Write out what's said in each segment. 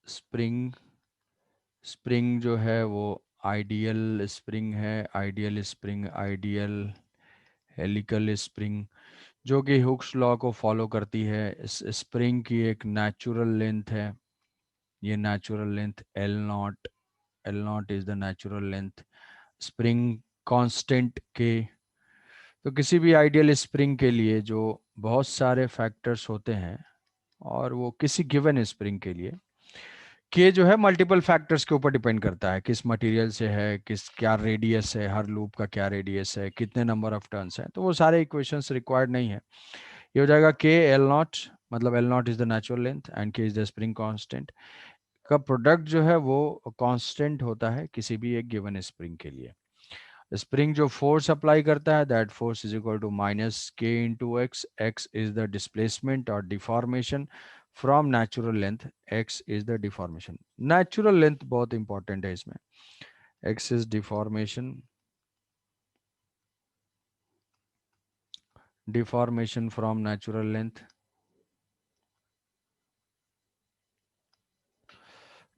Spring spring जो है वो आइडियल स्प्रिंग है, ideal spring, ideal helical spring, जो कि हुक्स लॉ को फॉलो करती है। इस स्प्रिंग की एक नेचुरल लेंथ है, ये natural length L not is the natural length. Spring constant के, तो किसी भी आइडियल स्प्रिंग के लिए जो बहुत सारे फैक्टर्स होते हैं, और वो किसी गिवन स्प्रिंग के लिए के जो है मल्टीपल फैक्टर्स के ऊपर डिपेंड करता है, किस मटेरियल से है, किस क्या रेडियस है, हर लूप का क्या रेडियस है, कितने नंबर ऑफ टर्न्स हैं, तो वो सारे इक्वेशंस रिक्वायर्ड नहीं है। ये हो जाएगा के एल नॉट, मतलब L not is the natural length and के इज द स्प्रिंग कांस्टेंट। का प्रोडक्ट जो है वो कांस्टेंट होता है किसी भी एक गिवन स्प्रिंग के लिए। स्प्रिंग जो फोर्स अप्लाई करता है, that force is equal to minus k into x. X is the displacement और deformation from natural length. X is the deformation, natural length बहुत इंपॉर्टेंट है इसमें। X is deformation, deformation from natural length,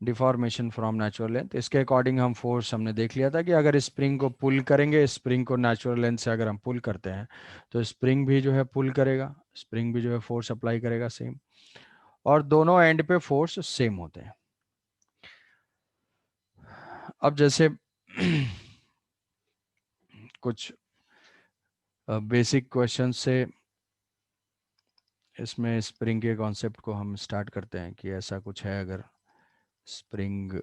deformation from natural length. इसके according हम force हमने देख लिया था कि अगर स्प्रिंग को पुल करेंगे, स्प्रिंग को नेचुरल लेंथ से अगर हम पुल करते हैं, तो स्प्रिंग भी जो है पुल करेगा, स्प्रिंग भी जो है फोर्स अप्लाई करेगा सेम, और दोनों एंड पे फोर्स सेम होते हैं। अब जैसे कुछ बेसिक क्वेश्चन से इसमें स्प्रिंग के कॉन्सेप्ट को हम स्टार्ट करते हैं कि ऐसा कुछ है, अगर स्प्रिंग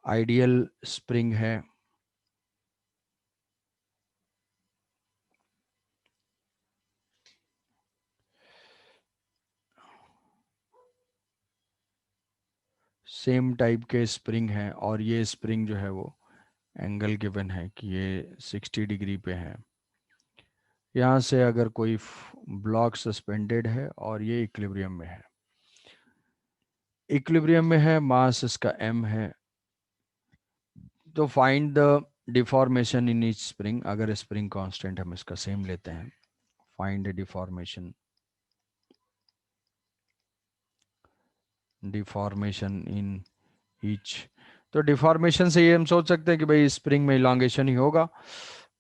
आइडियल स्प्रिंग है, सेम टाइप के स्प्रिंग है, और ये स्प्रिंग जो है वो एंगल गिवन है कि ये 60 डिग्री पे है। यहाँ से अगर कोई ब्लॉक सस्पेंडेड है और ये इक्विलिब्रियम में है, इक्विलिब्रियम में है, मास इसका m है, तो find the deformation in each spring. अगर स्प्रिंग कांस्टेंट हम इसका सेम लेते हैं, find deformation, deformation in each. तो डिफॉर्मेशन से ये हम सोच सकते हैं कि भाई स्प्रिंग में इलांगेशन ही होगा,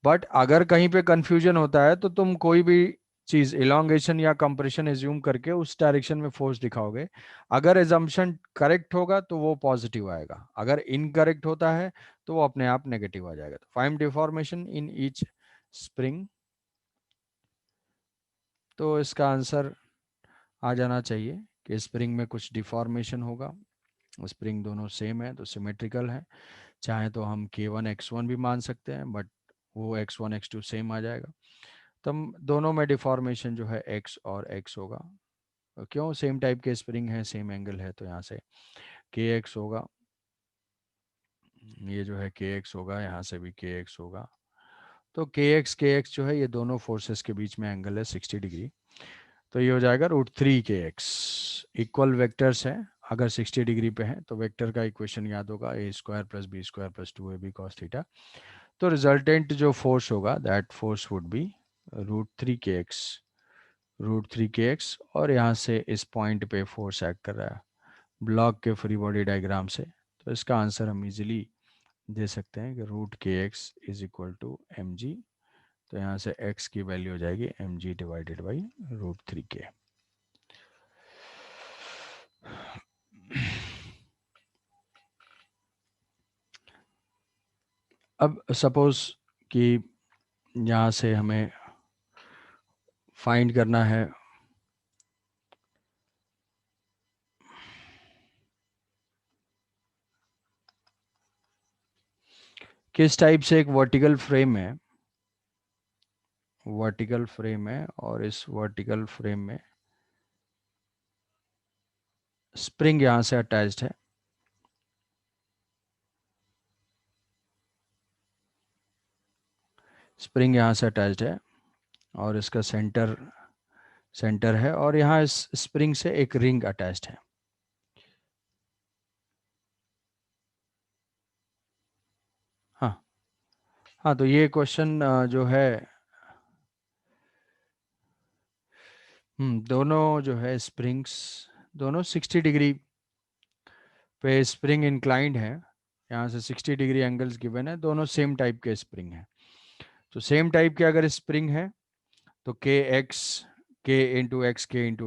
बट अगर कहीं पे कंफ्यूजन होता है तो तुम कोई भी चीज इलांगेशन या कंप्रेशन एज्यूम करके उस डायरेक्शन में फोर्स दिखाओगे। अगर एजम्पशन करेक्ट होगा तो वो पॉजिटिव आएगा, अगर इनकरेक्ट होता है तो वो अपने आप नेगेटिव आ जाएगा। तो find deformation in each spring, तो इसका आंसर आ जाना चाहिए कि स्प्रिंग में कुछ डिफॉर्मेशन होगा। स्प्रिंग दोनों सेम है तो सिमेट्रिकल है, चाहे तो हम k1 x1 भी मान सकते हैं, बट वो x1 x2 सेम आ जाएगा। तो हम दोनों में डिफॉर्मेशन जो है x और x होगा। क्यों? सेम टाइप के स्प्रिंग है, सेम एंगल है, तो यहाँ से kx होगा, ये जो है kx होगा, यहाँ से भी kx होगा। तो kx जो है ये दोनों फोर्सेस के बीच में एंगल है 60 डिग्री, तो ये हो जाएगा √3 kx। इक्वल वेक्टर्स हैं, अगर 60 डिग्री पे हैं तो वेक्टर का इक्वेशन याद होगा, a² + b² + 2ab cos theta. तो रिजल्टेंट जो फोर्स होगा, that force would be √3 kx, √3 kx। और यहाँ से इस पॉइंट पे फोर्स एक्ट कर रहा है ब्लॉक के फ्री बॉडी डायग्राम से, तो इसका आंसर हम इजीली दे सकते हैं कि √kx is equal to mg। तो यहाँ से x की वैल्यू हो जाएगी mg डिवाइडेड बाई √3k। अब सपोज कि यहाँ से हमें फाइंड करना है किस टाइप से एक वर्टिकल फ्रेम है, वर्टिकल फ्रेम है, और इस वर्टिकल फ्रेम में स्प्रिंग यहाँ से अटैच्ड है, स्प्रिंग यहाँ से अटैच्ड है, और इसका सेंटर है, और यहाँ इस स्प्रिंग से एक रिंग अटैच्ड है। हाँ हाँ, तो ये क्वेश्चन जो है, दोनों जो है स्प्रिंग्स दोनों 60 डिग्री पे स्प्रिंग इंक्लाइंड है, यहाँ से 60 डिग्री एंगल्स गिवन है, दोनों सेम टाइप के स्प्रिंग है। तो सेम टाइप के अगर स्प्रिंग है तो के एक्स, के इंटू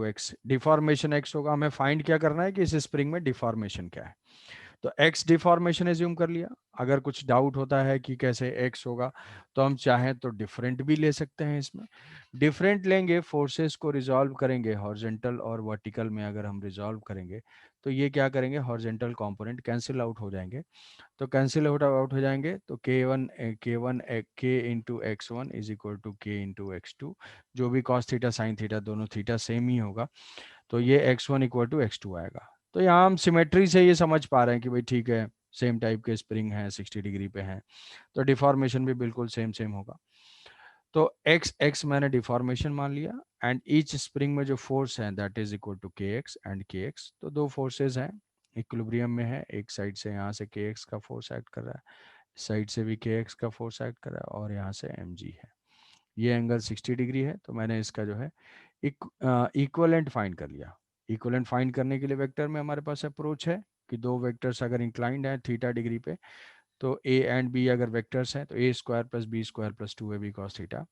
एक्स, डिफॉर्मेशन एक्स होगा। हमें फाइंड क्या करना है कि इस स्प्रिंग में डिफॉर्मेशन क्या है। तो एक्स डिफॉर्मेशन एज्यूम कर लिया। अगर कुछ डाउट होता है कि कैसे एक्स होगा तो हम चाहें तो डिफरेंट भी ले सकते हैं। इसमें डिफरेंट लेंगे, फोर्सेस को रिजॉल्व करेंगे हॉरिजॉन्टल और वर्टिकल में। अगर हम रिजॉल्व करेंगे तो ये क्या करेंगे, हॉरिजॉन्टल कंपोनेंट कैंसिल आउट हो जाएंगे। तो कैंसिल आउट हो जाएंगे तो k one k into x one is equal to k into x two. जो भी कॉस थीटा साइन थीटा दोनों थीटा सेम ही होगा, तो ये x one equal to x two आएगा। तो यहाँ हम सिमेट्री से ये समझ पा रहे हैं कि भाई ठीक है, सेम टाइप के स्प्रिंग है, 60 डिग्री पे है, तो डिफॉर्मेशन भी बिल्कुल सेम सेम होगा। तो एक्स एक्स मैंने डिफॉर्मेशन मान लिया, एंड ईच स्प्रिंग में जो फोर्स है दैट इज इक्वल टू के एक्स एंड के एक्स। तो दो फोर्सेज हैं, इक्विलिब्रियम में है, एक साइड से यहाँ से के एक्स का फोर्स एक्ट कर रहा है, साइड से भी के एक्स का फोर्स एक्ट कर रहा है, और यहाँ से एम जी है। ये एंगल 60 डिग्री है, तो मैंने इसका जो है इक्वलेंट फाइंड कर लिया। इक्वलेंट फाइंड करने के लिए वेक्टर में हमारे पास अप्रोच है कि दो वेक्टर्स अगर इंक्लाइंड हैं थीटा डिग्री पे, तो ए एंड बी अगर वेक्टर्स हैं तो A square plus B square plus two A B cos theta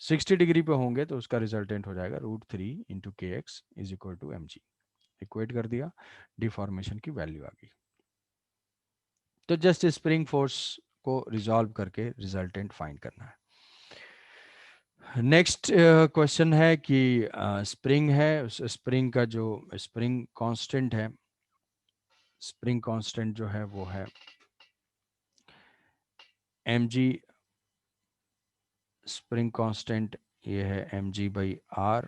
60 degree पे होंगे तो उसका रिजल्टेंट हो जाएगा √3 into k x is equal to m g. Equate कर दिया, डिफॉर्मेशन की वैल्यू आ गई। तो जस्ट स्प्रिंग फोर्स को रिजॉल्व करके रिजल्टेंट फाइंड करना है। नेक्स्ट क्वेश्चन है कि स्प्रिंग है, उस स्प्रिंग का जो स्प्रिंग कांस्टेंट है, स्प्रिंग कांस्टेंट जो है वो है एम जी। स्प्रिंग कांस्टेंट ये है M ji by R.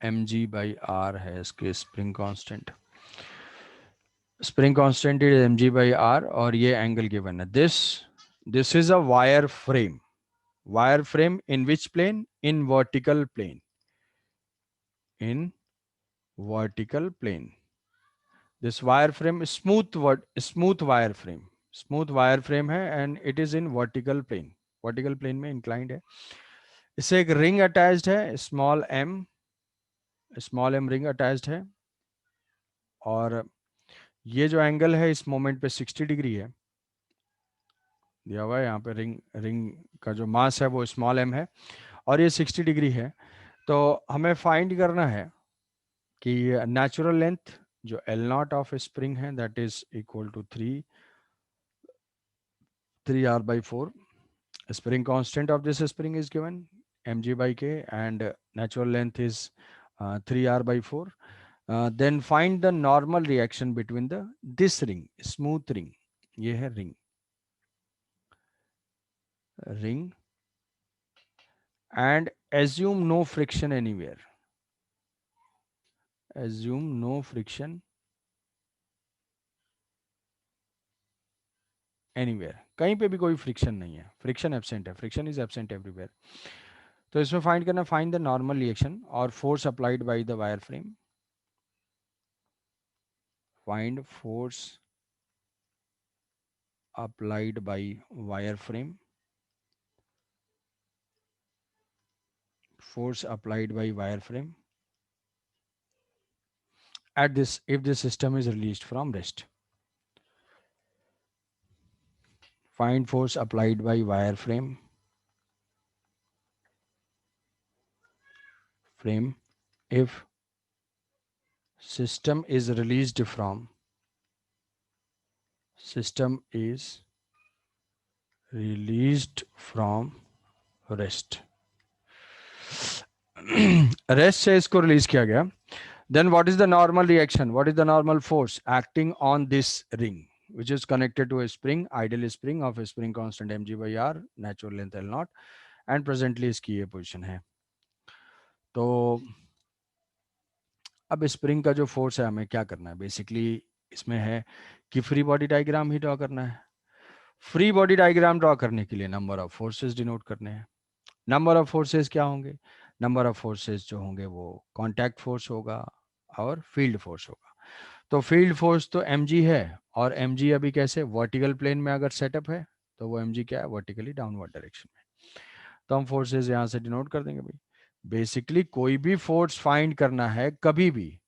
M ji by R है इसके spring constant. Spring constant is M ji by R, और ये एंगल गिवन है। This is a wire frame. Wire frame in which plane? In vertical plane. In vertical plane. This wire frame smooth wire frame, smooth wire frame है, and it is in vertical plane. Vertical plane में inclined है। इससे एक ring attached है, small M ring attached है, और ये जो एंगल है इस मोमेंट पे 60 डिग्री है दिया हुआ है। यहाँ पे रिंग रिंग का जो मास है वो स्मॉल एम है, और ये 60 डिग्री है। तो हमें फाइंड करना है कि नेचुरल लेंथ जो एल नॉट ऑफ स्प्रिंग है that is equal to 3r/4. Spring constant of this spring is given mg/k, and natural length is 3r/4. Then find the normal reaction between this ring, smooth ring, ये है ring, and assume no friction anywhere. Assume no friction anywhere. कहीं पे भी कोई friction नहीं है, friction absent है, friction is absent everywhere. तो इसमें फाइंड करना, फाइंड द नॉर्मल रिएक्शन और force applied by the wire frame. Find force applied by wireframe. Force applied by wireframe at this if the system is released from rest. Find force applied by wireframe frame if system is released from rest. Rest से इसको release किया गया। Then what is the normal reaction? What is the normal force acting on this ring, which is connected to a spring, ideal spring of a spring constant mg/r, natural length L naught, and presently इसकी ये position है। तो अब spring का जो force है हमें क्या करना है, बेसिकली इसमें है कि फ्री बॉडी डायग्राम ही ड्रॉ करना है। फ्री बॉडी डायग्राम ड्रॉ करने के लिए नंबर ऑफ फोर्सेस डिनोट करने हैं। नंबर ऑफ फोर्सेस क्या होंगे? नंबर ऑफ फोर्सेस जो होंगे वो कांटेक्ट फोर्स होगा और फील्ड फोर्स होगा। तो फील्ड फोर्स तो mg है, और mg अभी कैसे वर्टिकल प्लेन में अगर सेटअप है तो वो mg क्या है, वर्टिकली डाउनवर्ड डायरेक्शन में। तो हम फोर्सेज यहाँ से डिनोट कर देंगे भाई। बेसिकली कोई भी फोर्स फाइंड करना है कभी भी,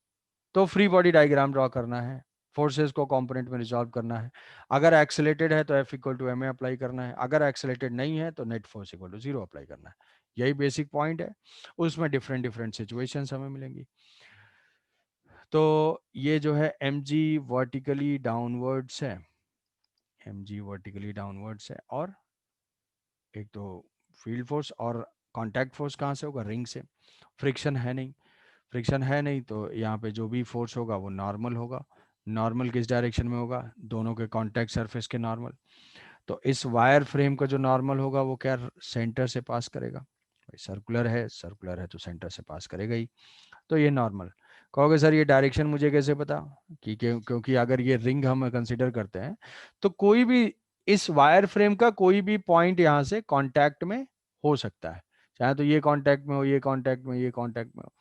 तो फ्री बॉडी डायग्राम ड्रॉ करना है, फोर्सेस को कंपोनेंट में रिजॉल्व करना है। अगर एक्सेलेटेड है तो F equal to ma apply करना है, अगर एक्सेलेटेड नहीं है तो net force equal to 0 apply करना है। यही बेसिक पॉइंट है। उसमें डिफरेंट डिफरेंट सिचुएशंस हमें मिलेंगी। तो ये जो है mg वर्टिकली डाउनवर्ड्स है, mg वर्टिकली डाउनवर्ड्स है, और एक तो फील्ड फोर्स, और कांटेक्ट फोर्स कहाँ से होगा, रिंग से। फ्रिक्शन है नहीं, फ्रिक्शन है नहीं तो यहाँ पे जो भी फोर्स होगा वो नॉर्मल होगा। नॉर्मल किस डायरेक्शन में होगा, दोनों के कांटेक्ट सरफेस के नॉर्मल। तो इस वायर फ्रेम का जो नॉर्मल होगा वो क्या सेंटर से पास करेगा, भाई सर्कुलर है, सर्कुलर है तो सेंटर से पास करेगा ही। तो ये नॉर्मल। कहोगे सर ये डायरेक्शन मुझे कैसे पता, कि क्योंकि अगर ये रिंग हम कंसिडर करते हैं तो कोई भी इस वायर फ्रेम का कोई भी पॉइंट यहाँ से कांटेक्ट में हो सकता है, चाहे तो ये कांटेक्ट में हो, ये कांटेक्ट में, ये कांटेक्ट में हो।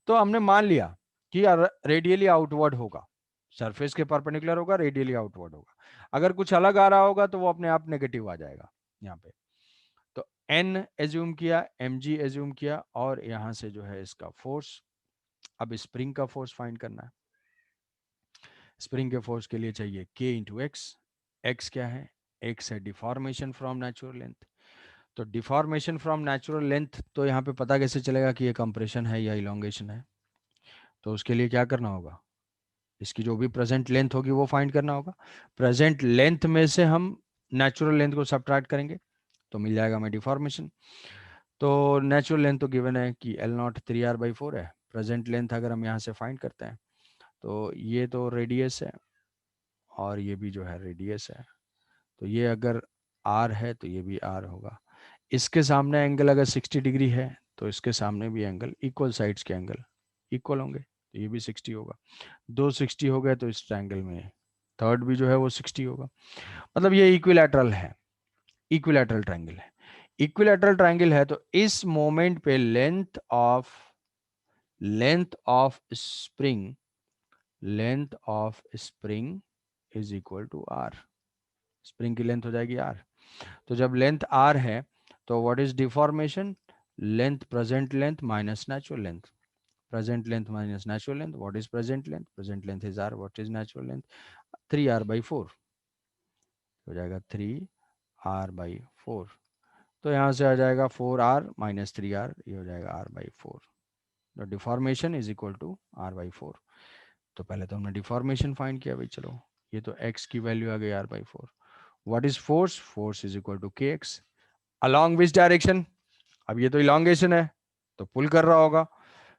तो हमने मान लिया कि रेडियली आउटवर्ड होगा, सरफेस के परपेंडिकुलर होगा, रेडियली आउटवर्ड होगा। अगर कुछ अलग आ रहा होगा तो वो अपने आप नेगेटिव आ जाएगा यहाँ पे। तो n एज्यूम किया, mg एज्यूम किया, और यहाँ से जो है इसका फोर्स, अब स्प्रिंग का फोर्स फाइंड करना है। स्प्रिंग के फोर्स के लिए चाहिए k इंटू एक्स। एक्स क्या है, एक्स है डिफॉर्मेशन फ्रॉम नेचुरल लेंथ। तो डिफॉर्मेशन फ्रॉम नेचुरल लेंथ, तो यहाँ पे पता कैसे चलेगा कि ये कंप्रेशन है या इलोंगेशन है। तो उसके लिए क्या करना होगा, इसकी जो भी प्रेजेंट लेंथ होगी वो फाइंड करना होगा। प्रेजेंट लेंथ में से हम नेचुरल लेंथ को सब्ट्रैक्ट करेंगे तो मिल जाएगा हमें डिफॉर्मेशन। तो नेचुरल लेंथ तो गिवन है कि L नॉट 3r/4 है। प्रेजेंट लेंथ अगर हम यहाँ से फाइंड करते हैं तो ये तो रेडियस है, और ये भी जो है रेडियस है। तो ये अगर r है तो ये भी r होगा। इसके सामने एंगल अगर 60 डिग्री है तो इसके सामने भी एंगल, इक्वल साइड्स के एंगल इक्वल होंगे, तो ये भी 60 होगा। दो 60 हो गए तो इस ट्रायंगल में थर्ड भी जो है वो 60 होगा। मतलब ये इक्विलैटरल है, इक्विलैटरल ट्रायंगल है। इक्विलैटरल ट्रायंगल है तो इस मोमेंट पे length of spring, length of spring is equal to r. Spring की लेंथ हो जाएगी आर। तो जब लेंथ आर है तो what is deformation, length present length minus natural length. present length minus natural length, what is present length, present length is r, what is natural length, 3r/4 हो जाएगा, 3r/4। तो यहाँ से आ जाएगा 4r माइनस 3r, ये हो जाएगा r/4। तो deformation is equal to r/4। तो पहले तो हमने डिफॉर्मेशन फाइंड किया भाई, चलो ये तो x की वैल्यू आ गई r/4। What is force, force is equal to kx along which direction. अब ये तो इलोंगेशन है तो पुल कर रहा होगा,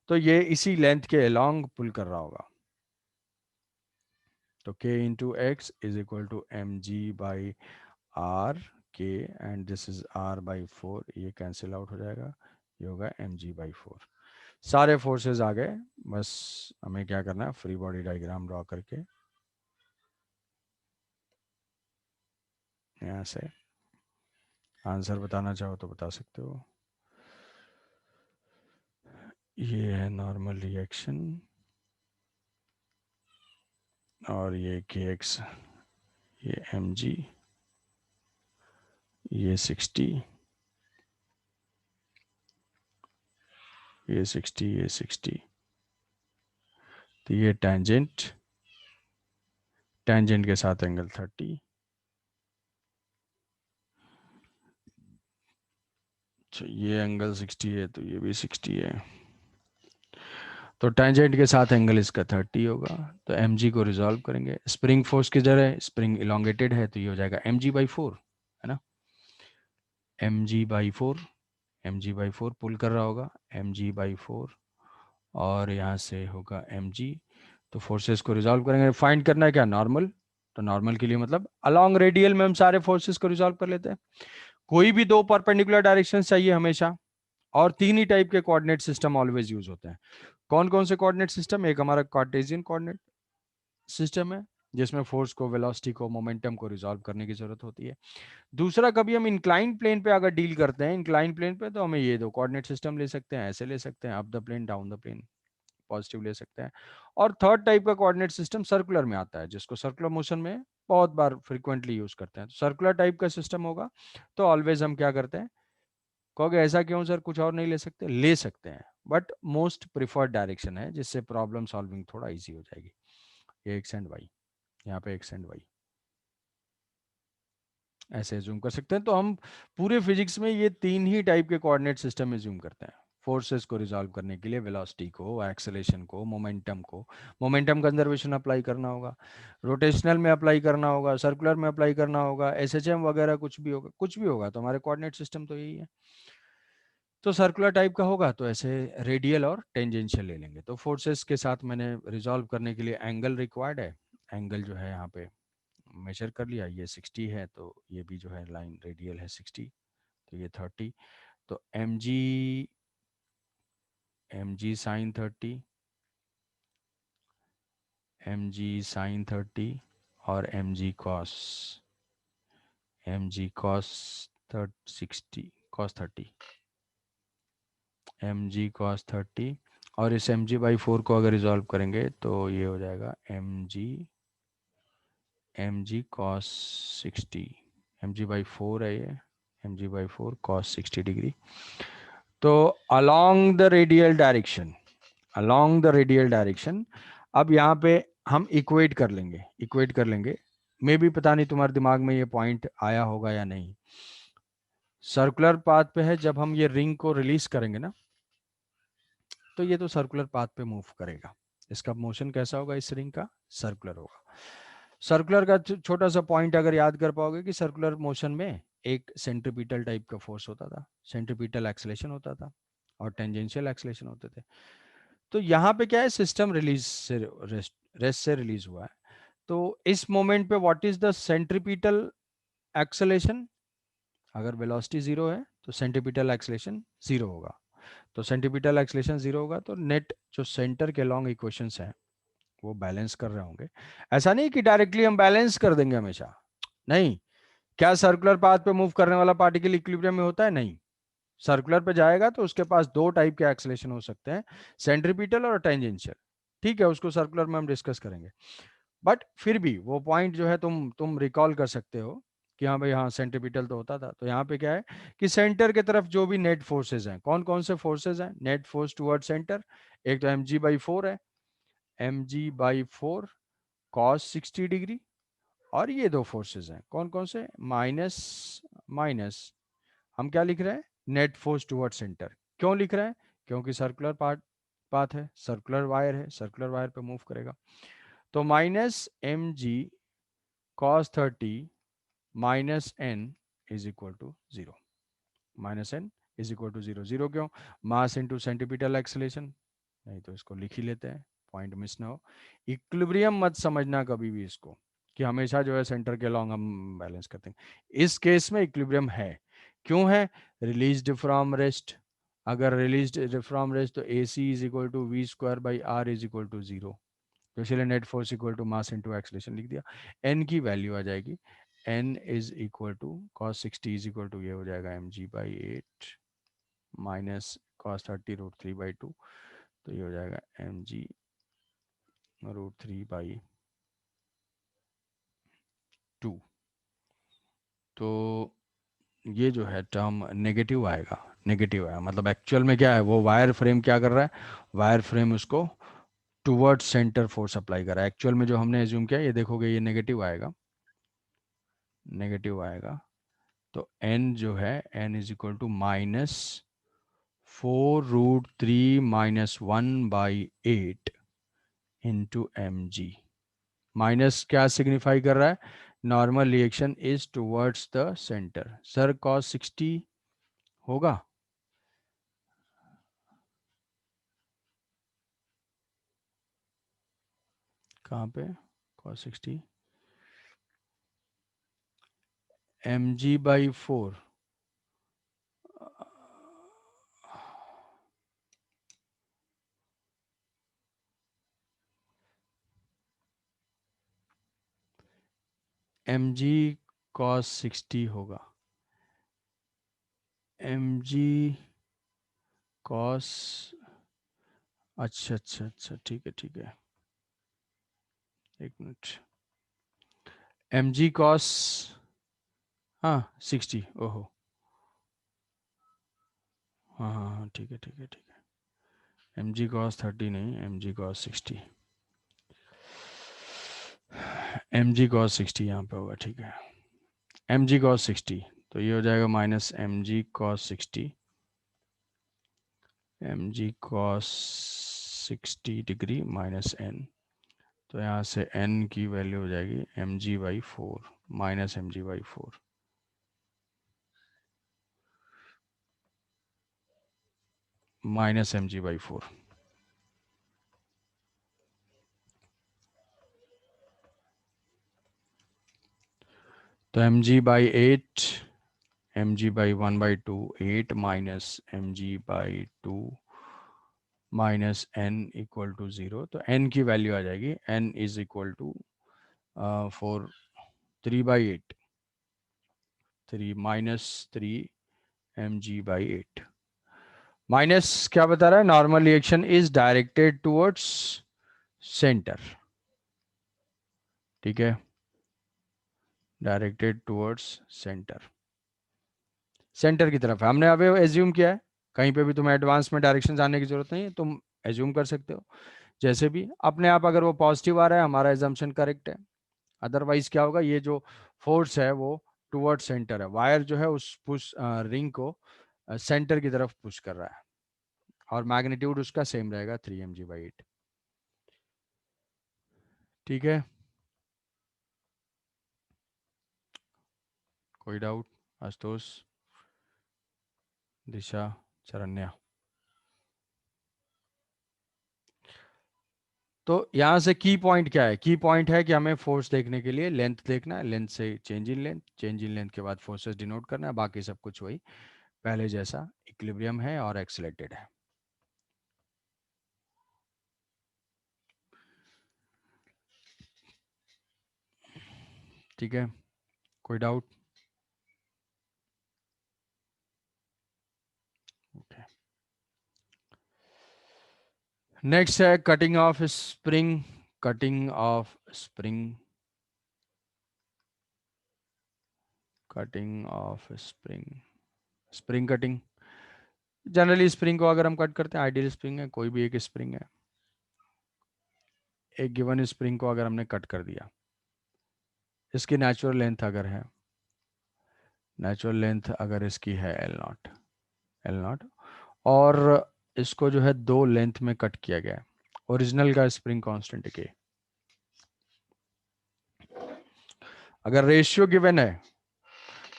तो ये इसी लेंथ के अलॉन्ग पुल कर रहा होगा। तो k into x is equal to mg/r, k and this is r/4, ये कैंसिल आउट हो जाएगा, ये होगा mg/4। सारे फोर्सेस आ गए, बस हमें क्या करना है, फ्री बॉडी डायग्राम ड्रॉ करके यहाँ से आंसर बताना चाहो तो बता सकते हो। ये है नॉर्मल रिएक्शन, और ये kx, ये mg, ये 60, ये 60, ये 60। तो ये टेंजेंट, टेंजेंट के साथ एंगल 30। अच्छा ये एंगल 60 है तो ये भी 60 है, तो टेंजेंट के साथ एंगल इसका 30 होगा। तो mg को रिजॉल्व करेंगे, स्प्रिंग फोर्स किधर है, स्प्रिंग इलोंगेटेड है तो ये हो जाएगा mg/4, है ना, mg/4, mg/4 पुल कर रहा होगा, mg/4, और यहाँ से होगा mg। तो फोर्सेस को रिजॉल्व करेंगे, फाइंड करना है क्या, नॉर्मल। तो नॉर्मल के लिए मतलब अलोंग रेडियल में हम सारे फोर्सेस को रिजॉल्व कर लेते हैं। कोई भी दो परपेंडिकुलर डायरेक्शन चाहिए हमेशा, और तीन ही टाइप के कोऑर्डिनेट सिस्टम ऑलवेज यूज होते हैं। कौन कौन से कोऑर्डिनेट सिस्टम, एक हमारा कार्टेशियन कोऑर्डिनेट सिस्टम है जिसमें फोर्स को, वेलोसिटी को, मोमेंटम को रिजॉल्व करने की जरूरत होती है। दूसरा, कभी हम इंक्लाइन प्लेन पे अगर डील करते हैं, इंक्लाइन प्लेन पे, तो हमें ये दो कोऑर्डिनेट सिस्टम ले सकते हैं, ऐसे ले सकते हैं, up the plane, down the plane, positive ले सकते हैं। और थर्ड टाइप का कोऑर्डिनेट सिस्टम सर्कुलर में आता है, जिसको सर्कुलर मोशन में बहुत बार फ्रिक्वेंटली यूज करते हैं। तो सर्कुलर टाइप का सिस्टम होगा तो ऑलवेज हम क्या करते हैं, कहोगे ऐसा क्यों सर, कुछ और नहीं ले सकते? ले सकते हैं, बट मोस्ट प्रिफर्ड डायरेक्शन है, जिससे प्रॉब्लम सॉल्विंग थोड़ा इजी हो जाएगी। ये एक्स एंड वाई, यहाँ पे एक्स एंड वाई ऐसे जूम कर सकते हैं। तो हम पूरे फिजिक्स में ये तीन ही टाइप के कोऑर्डिनेट सिस्टम में जूम करते हैं। फोर्सेस को रिजॉल्व करने के लिए वेलोसिटी को, एक्सेलेरेशन को, मोमेंटम को, मोमेंटम कंजर्वेशन अप्लाई करना होगा, रोटेशनल में अप्लाई करना होगा, सर्कुलर में अप्लाई करना होगा, एसएचएम वगैरह कुछ भी होगा, कुछ भी होगा तो हमारे कोऑर्डिनेट सिस्टम तो यही है। तो सर्कुलर टाइप का होगा तो ऐसे रेडियल और टेंजेंशियल ले लेंगे। तो फोर्सेस के साथ मैंने रिजॉल्व करने के लिए एंगल रिक्वायर्ड है। एंगल जो है यहाँ पे मेजर कर लिया, ये 60 है, तो ये भी जो है लाइन रेडियल है 60, तो ये 30। तो m g sine 30, m g sine 30 और m g cos 60 m g cos 30। और इस mg/4 को अगर रिजॉल्व करेंगे तो ये हो जाएगा mg cos 60, mg/4 है ये, mg/4 cos 60 डिग्री। तो अलोंग द रेडियल डायरेक्शन, अब यहाँ पे हम इक्वेट कर लेंगे। मे भी पता नहीं तुम्हारे दिमाग में ये पॉइंट आया होगा या नहीं। सर्कुलर पाथ पे है, जब हम ये रिंग को रिलीज करेंगे ना, तो ये तो सर्कुलर पाथ पे मूव करेगा। इसका मोशन कैसा होगा, इस रिंग का सर्कुलर होगा। सर्कुलर का छोटा सा पॉइंट अगर याद कर पाओगे कि सर्कुलर मोशन में एक सेंट्रीपिटल टाइप का फोर्स होता था, सेंट्रीपिटल एक्सेलेरेशन होता था और टेंजेंशियल एक्सेलेरेशन होते थे। तो यहाँ पे क्या है, सिस्टम रिलीज से रेस्ट से रिलीज हुआ है। तो इस मोमेंट पे what is the centripetal acceleration? अगर वेलोसिटी जीरो है तो सेंट्रीपिटल एक्सेलेरेशन जीरो होगा। तो सेंट्रीपिटल एक्सेलेरेशन जीरो होगा तो नेट जो सेंटर के लॉन्ग इक्वेशंस हैं वो बैलेंस कर रहे होंगे। ऐसा नहीं कि डायरेक्टली हम बैलेंस कर देंगे हमेशा, नहीं। क्या सर्कुलर पाथ पे मूव करने वाला पार्टिकल इक्विलिब्रियम में होता है? नहीं। सर्कुलर पे जाएगा तो उसके पास दो टाइप के एक्सेलेरेशन हो सकते हैं, सेंट्रीपिटल और टेंजेंशियल। ठीक है, उसको सर्कुलर में हम डिस्कस करेंगे। बट फिर भी वो पॉइंट जो है तुम रिकॉल कर सकते हो कि हाँ भाई, हाँ सेंट्रीपिटल तो होता था। तो यहाँ पे क्या है कि सेंटर की तरफ जो भी नेट फोर्सेज हैं, कौन कौन से फोर्सेज हैं नेट फोर्स टुवर्ड सेंटर? एक तो mg/4 है, mg/4 cos 60 डिग्री। और ये दो फोर्सेज हैं, कौन कौन से? माइनस माइनस, हम क्या लिख रहे हैं? Net force toward centre. क्यों लिख रहे हैं? क्योंकि सर्कुलर पाथ है, सर्कुलर वायर है, सर्कुलर वायर पे मूव करेगा। तो minus mg cos 30 minus n is equal to zero. Minus n is equal to zero. Zero क्यों? Mass into centripetal acceleration. नहीं तो इसको लिख ही लेते हैं, पॉइंट मिस ना हो। इक्विलिब्रियम मत समझना कभी भी इसको कि हमेशा जो है सेंटर के लॉन्ग हम बैलेंस करते हैं। इस केस में इक्विलिब्रियम है। क्यों है? Released from rest. अगर रिलीज्ड फ्रॉम रेस्ट तो A C is equal to v² / r is equal to zero. तो इसलिए net force equal to mass into acceleration लिख दिया। एन की वैल्यू आ जाएगी, N is equal to cos 60 is equal to ये हो जाएगा mg/8 माइनस cos 30 √3/2। तो ये हो जाएगा mg√3/2। तो ये जो है टर्म नेगेटिव आएगा, नेगेटिव आएगा। मतलब एक्चुअल में क्या है, वो वायर फ्रेम क्या कर रहा है? वायर फ्रेम उसको टुवर्ड सेंटर फोर्स अप्लाई कर रहा है। एक्चुअल में जो हमने एज्यूम किया, ये देखोगे ये नेगेटिव आएगा, नेगेटिव आएगा। तो n जो है, n is equal to -4√3 - 1/8 into mg। Minus क्या सिग्निफाई कर रहा है? Normal reaction is towards the centre. Sir cos 60 होगा? कहाँ पे cos 60? mg/4, mg cos 60 होगा, mg cos अच्छा अच्छा अच्छा, ठीक है ठीक है, एक मिनट। एम जी कॉस, हाँ 60, ओहो, हाँ हाँ हाँ, ठीक है ठीक है ठीक है। एम जी कॉस 30 नहीं, m g cos 60, m g cos 60 यहाँ पे होगा, ठीक है। एम जी कॉस 60, तो ये हो जाएगा minus m g cos 60, m g cos 60 degree minus n, तो यहाँ से n की वैल्यू हो जाएगी m ji by 4, minus m ji by 4, minus m ji by 4। तो m ji by 8, m ji by 1/2 8 minus m ji by 2 minus n equal to 0, तो n की वैल्यू आ जाएगी, n is equal to 4, 3/8, 3 minus 3 m ji by 8, minus क्या बता रहा है, normal reaction is directed towards centre, ठीक है, डायरेक्टेड टुवर्ड्स सेंटर, सेंटर की तरफ है। हमने अभी एज्यूम किया है, कहीं पे भी तुम्हें एडवांस में डायरेक्शन जानने की जरूरत नहीं है, तुम एज्यूम कर सकते हो जैसे भी अपने आप। अगर वो पॉजिटिव आ रहा है, हमारा एजम्पशन करेक्ट है, अदरवाइज क्या होगा, ये जो फोर्स है वो टुवर्ड सेंटर है, वायर जो है उस पुश रिंग को सेंटर की तरफ पुश कर रहा है, और मैग्नीट्यूड उसका सेम रहेगा 3 mg/8, ठीक है। कोई डाउट, आशुतोष, दिशा, शरण्या? तो यहाँ से की पॉइंट क्या है, की पॉइंट है कि हमें फोर्स देखने के लिए लेंथ देखना है, लेंथ से change in length, change in length के बाद फोर्सेस डिनोट करना है, बाकी सब कुछ वही पहले जैसा इक्विलिब्रियम है और एक्सेलेरेटेड है, ठीक है। कोई डाउट? ओके, नेक्स्ट है cutting of spring, cutting of spring, cutting of spring, spring cutting. Generally spring को अगर हम कट करते हैं, आइडियल स्प्रिंग है, कोई भी एक स्प्रिंग है, एक गिवन स्प्रिंग को अगर हमने कट कर दिया, इसकी नेचुरल लेंथ अगर है, नेचुरल लेंथ अगर इसकी है L0, L0, और इसको जो है दो लेंथ में कट किया गया है, ओरिजिनल का स्प्रिंग कांस्टेंट के, अगर रेशियो गिवन है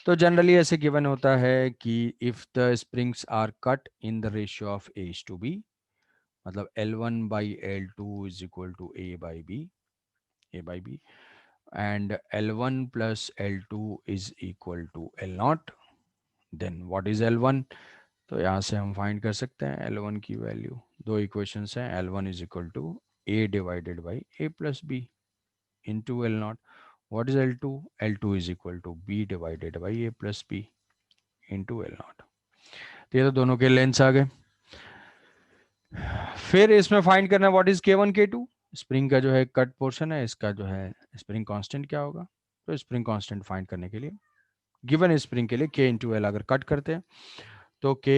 तो जनरली ऐसे गिवन होता है कि if the springs are cut in the ratio of H/B, मतलब L1/L2 is equal to A/B, and L1 plus L2 is equal to L0, then what is L1? तो यहाँ से हम फाइंड कर सकते हैं L1 की वैल्यू, दो इक्वेशंस हैं, L1 is equal to A divided by A plus b into L0, what is L2? L2 is equal to B divided by A plus b into L0। तो ये तो दोनों के लेंथ आ गए। फिर इसमें फाइंड करना है what is K1 K2, spring का जो है कट पोर्शन है, इसका जो है स्प्रिंग कांस्टेंट क्या होगा। तो स्प्रिंग कांस्टेंट फाइंड करने के लिए गिवन स्प्रिंग के लिए K इंटू एल अगर कट करते हैं, तो K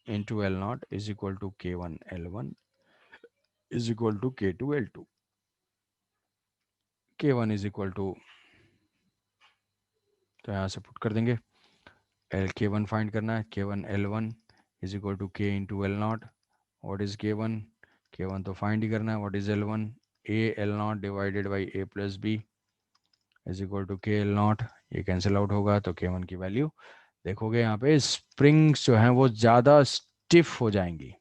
into L0 is equal to K1 L1 is equal to K2 L2, K1 is equal to, तो यहाँ से पुट कर देंगे, K1 फाइंड करना है, K1 L1 is equal to K into L0, what is K1? K1 तो find ही करना है, what is L1? A L0 divided by A plus b is equal to k L0, ये cancel out होगा, तो K1 की value देखोगे यहाँ पे स्प्रिंग्स जो हैं वो ज़्यादा स्टिफ हो जाएंगी,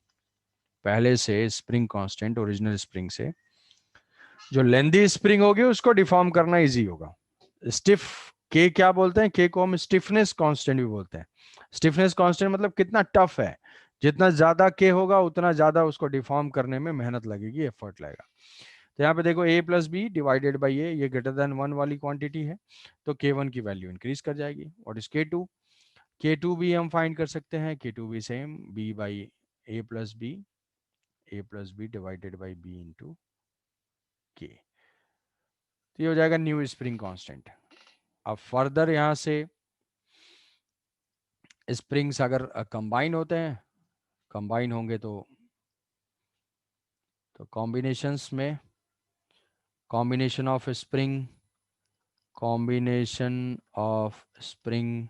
पहले से स्प्रिंग कांस्टेंट ओरिजिनल स्प्रिंग से जो लेंदी स्प्रिंग होगी उसको डिफॉर्म करना इजी होगा। स्टिफ के क्या बोलते हैं, के को हम स्टिफनेस कांस्टेंट भी बोलते हैं। स्टिफनेस कांस्टेंट मतलब कितना टफ है, जितना ज्यादा के होगा उतना ज्यादा उसको डिफॉर्म करने में मेहनत लगेगी, एफर्ट लगेगा। तो यहाँ पे देखो A plus B divided by A, ये ग्रेटर देन 1 वाली क्वांटिटी है, तो K1 की वैल्यू इंक्रीज कर जाएगी। What is K2? K2 भी हम फाइंड कर सकते हैं, K2 भी same B by a plus b, a plus B divided by बी इंटू के। तो ये हो जाएगा न्यू स्प्रिंग कांस्टेंट। अब फर्दर यहां से स्प्रिंग्स अगर कंबाइन होते हैं, कंबाइन होंगे तो कॉम्बिनेशंस में combination of spring, combination of spring,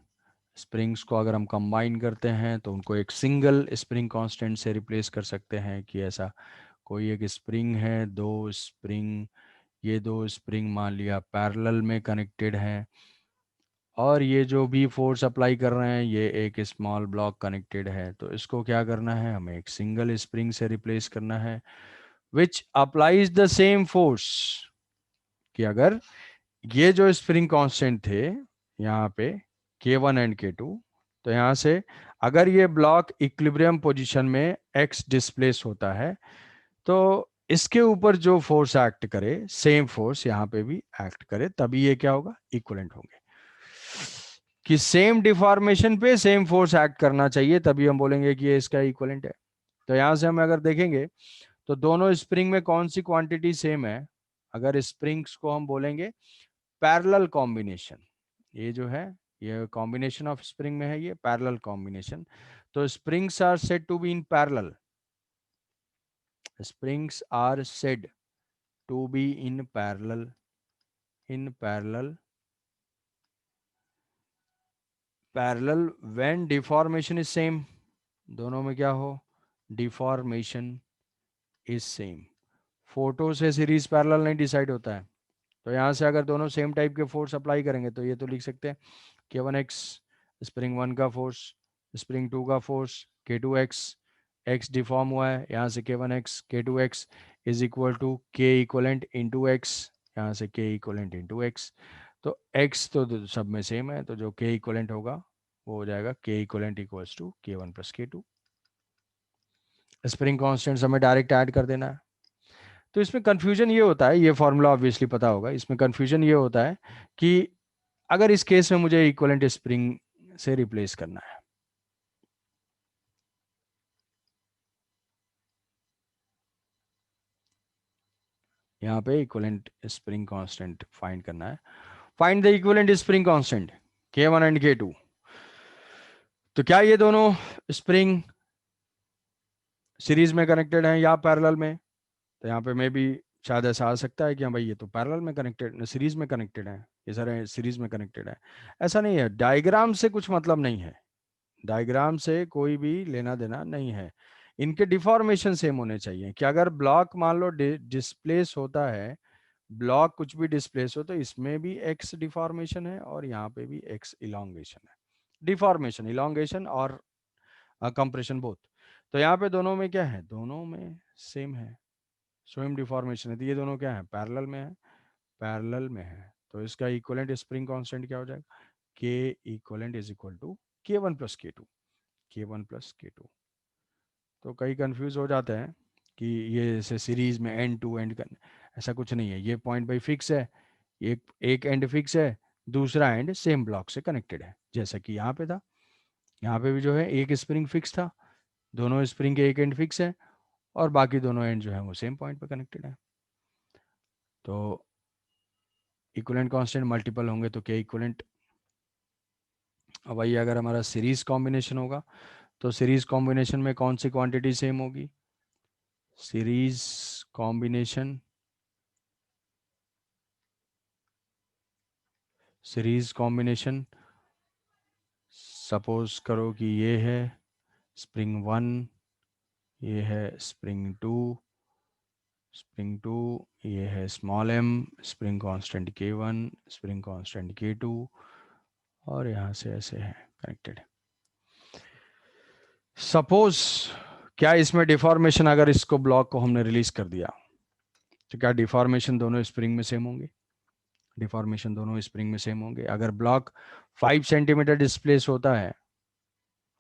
springs को अगर हम कंबाइन करते हैं तो उनको एक सिंगल स्प्रिंग कांस्टेंट से रिप्लेस कर सकते हैं। कि ऐसा कोई एक स्प्रिंग है, दो स्प्रिंग, ये दो स्प्रिंग मान लिया पैरेलल में कनेक्टेड हैं, और ये जो भी फोर्स अप्लाई कर रहे हैं ये एक स्मॉल ब्लॉक कनेक्टेड है। तो इसको क्या करना है, हमें एक सिंगल स्प्रिंग से रिप्लेस करना है विच अप्लाइज द सेम फोर्स। कि अगर ये जो स्प्रिंग कांस्टेंट थे यहाँ पे K1 एंड K2, तो यहाँ से अगर ये ब्लॉक इक्विलिब्रियम पोजीशन में x डिस्प्लेस होता है तो इसके ऊपर जो फोर्स एक्ट करे सेम फोर्स यहाँ पे भी एक्ट करे, तभी ये क्या होगा, इक्विवेलेंट होंगे। कि सेम डिफॉर्मेशन पे सेम फोर्स एक्ट करना चाहिए, तभी हम बोलेंगे कि ये इसका इक्विवेलेंट है। तो यहां से हम अगर देखेंगे तो दोनों स्प्रिंग में कौन सी क्वांटिटी सेम है। अगर स्प्रिंग्स को हम बोलेंगे पैरेलल कॉम्बिनेशन, ये जो है ये कॉम्बिनेशन ऑफ स्प्रिंग में है, ये पैरेलल कॉम्बिनेशन। तो springs are said to be in parallel, springs are said to be in parallel, in parallel when deformation is same। दोनों में क्या हो, डिफॉर्मेशन इज सेम। फोटो से सीरीज पैरेलल नहीं डिसाइड होता है। तो यहाँ से अगर दोनों सेम टाइप के फोर्स अप्लाई करेंगे तो ये तो लिख सकते हैं K1x स्प्रिंग 1 का फोर्स, स्प्रिंग 2 का फोर्स K2x, x डिफॉर्म हुआ है यहाँ से K1x K2x is equal to K equivalent into x, यहाँ से K इक्वलेंट इंटू एक्स। तो x तो सब में सेम है, तो जो K इक्वलेंट होगा वो हो जाएगा K equivalent equals to K1 plus K2। Spring constants हमें डायरेक्ट ऐड कर देना है। तो इसमें कंफ्यूजन ये होता है, ये फॉर्मूला ऑब्वियसली पता होगा, इसमें कंफ्यूजन ये होता है कि अगर इस केस में मुझे इक्विवेलेंट स्प्रिंग से रिप्लेस करना है, यहाँ पे इक्विवेलेंट स्प्रिंग कांस्टेंट फाइंड करना है। Find the equivalent spring constant K1 and K2। तो क्या ये दोनों स्प्रिंग सीरीज में कनेक्टेड हैं या पैरेलल में। तो यहाँ पे मे भी शायद ऐसा आ सकता है कि हाँ भाई ये तो पैरेलल में कनेक्टेड, सीरीज में कनेक्टेड है, ये सारे सीरीज में कनेक्टेड है। ऐसा नहीं है, डायग्राम से कुछ मतलब नहीं है, डायग्राम से कोई भी लेना देना नहीं है। इनके डिफॉर्मेशन सेम होने चाहिए। कि अगर ब्लॉक मान लो डिस्प्लेस होता है, ब्लॉक कुछ भी डिस्प्लेस हो तो इसमें भी एक्स डिफॉर्मेशन है और यहाँ पे भी एक्स इलोंगेशन है। डिफॉर्मेशन, इलोंगेशन और कंप्रेशन बोथ। तो यहाँ पे दोनों में क्या है, दोनों में सेम है, सेम डिफॉर्मेशन है। तो ये दोनों क्या है, पैरेलल में है, पैरेलल में है। तो इसका इक्विवेलेंट स्प्रिंग कांस्टेंट क्या हो जाएगा, k equivalent is equal to K1 plus K2, K1 plus K2। तो कई कंफ्यूज हो जाते हैं कि ये जैसे सीरीज में एंड टू एंड कर, ऐसा कुछ नहीं है। ये पॉइंट बाई फिक्स है, एक एक एंड फिक्स है, दूसरा एंड सेम ब्लॉक से कनेक्टेड है, जैसा कि यहाँ पे था। यहाँ पे भी जो है एक स्प्रिंग फिक्स था, दोनों स्प्रिंग के एक एंड फिक्स है और बाकी दोनों एंड जो है वो सेम पॉइंट पे कनेक्टेड है। तो इक्विवेलेंट कांस्टेंट मल्टीपल होंगे तो क्या इक्विवेलेंट। अब वही अगर हमारा सीरीज कॉम्बिनेशन होगा तो सीरीज कॉम्बिनेशन में कौन सी क्वांटिटी सेम होगी, series combination, series combination suppose करो कि ये है स्प्रिंग 1, ये है स्प्रिंग 2, स्प्रिंग 2, ये है small m, spring constant K1, spring constant K2 और यहाँ से ऐसे है कनेक्टेड। सपोज क्या इसमें डिफॉर्मेशन, अगर इसको ब्लॉक को हमने रिलीज कर दिया तो क्या डिफॉर्मेशन दोनों स्प्रिंग में सेम होंगे, डिफॉर्मेशन दोनों स्प्रिंग में सेम होंगे। अगर ब्लॉक 5 सेंटीमीटर डिस्प्लेस होता है,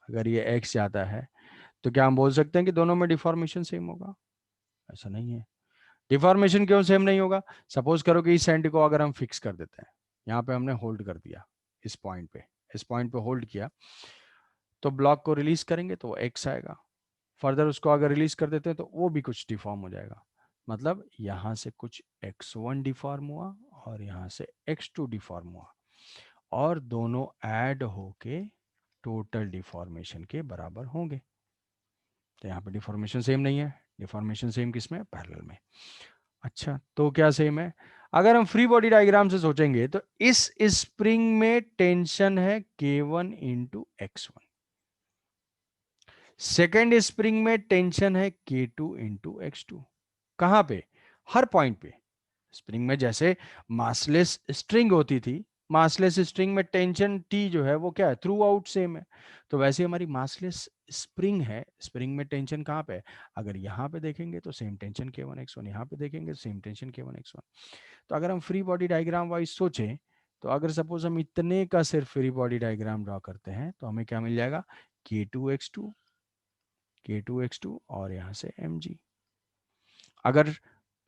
अगर ये x जाता है तो क्या हम बोल सकते हैं कि दोनों में डिफॉर्मेशन सेम होगा, ऐसा नहीं है। डिफॉर्मेशन क्यों सेम नहीं होगा, सपोज करो कि इस एंड को अगर हम फिक्स कर देते हैं, यहाँ पे हमने होल्ड कर दिया, इस पॉइंट पे, इस पॉइंट पे होल्ड किया, तो ब्लॉक को रिलीज करेंगे तो x आएगा, फर्दर उसको अगर रिलीज कर देते हैं तो वो भी कुछ डिफॉर्म हो जाएगा। मतलब यहाँ से कुछ x1 डिफॉर्म हुआ और यहाँ से x2 डिफॉर्म हुआ, और दोनों ऐड होके टोटल डिफॉर्मेशन के बराबर होंगे। तो यहाँ पे डिफॉर्मेशन सेम नहीं है, डिफॉर्मेशन सेम किसमें, पैरेलल में। अच्छा, तो क्या सेम है? अगर हम फ्री बॉडी डायग्राम से सोचेंगे तो इस स्प्रिंग में टेंशन है K1 into x1, second spring में टेंशन है K2 इंटू x2। कहां पे? हर पॉइंट पे। स्प्रिंग में जैसे मासलेस स्ट्रिंग होती थी, मासलेस स्ट्रिंग में टेंशन T जो है वो क्या है, थ्रू आउट सेम है। तो वैसे हमारी मासलेस स्प्रिंग है, स्प्रिंग में टेंशन कहाँ पे है? अगर यहाँ पे देखेंगे तो सेम टेंशन K1 x1, यहाँ पे देखेंगे सेम टेंशन K1 x1। तो अगर हम फ्री बॉडी डायग्राम वाइज सोचें, तो अगर सपोज हम इतने का सिर्फ फ्री बॉडी डायग्राम ड्रॉ करते हैं तो हमें क्या मिल जाएगा, K2 x2, K2 x2 और यहाँ से mg। अगर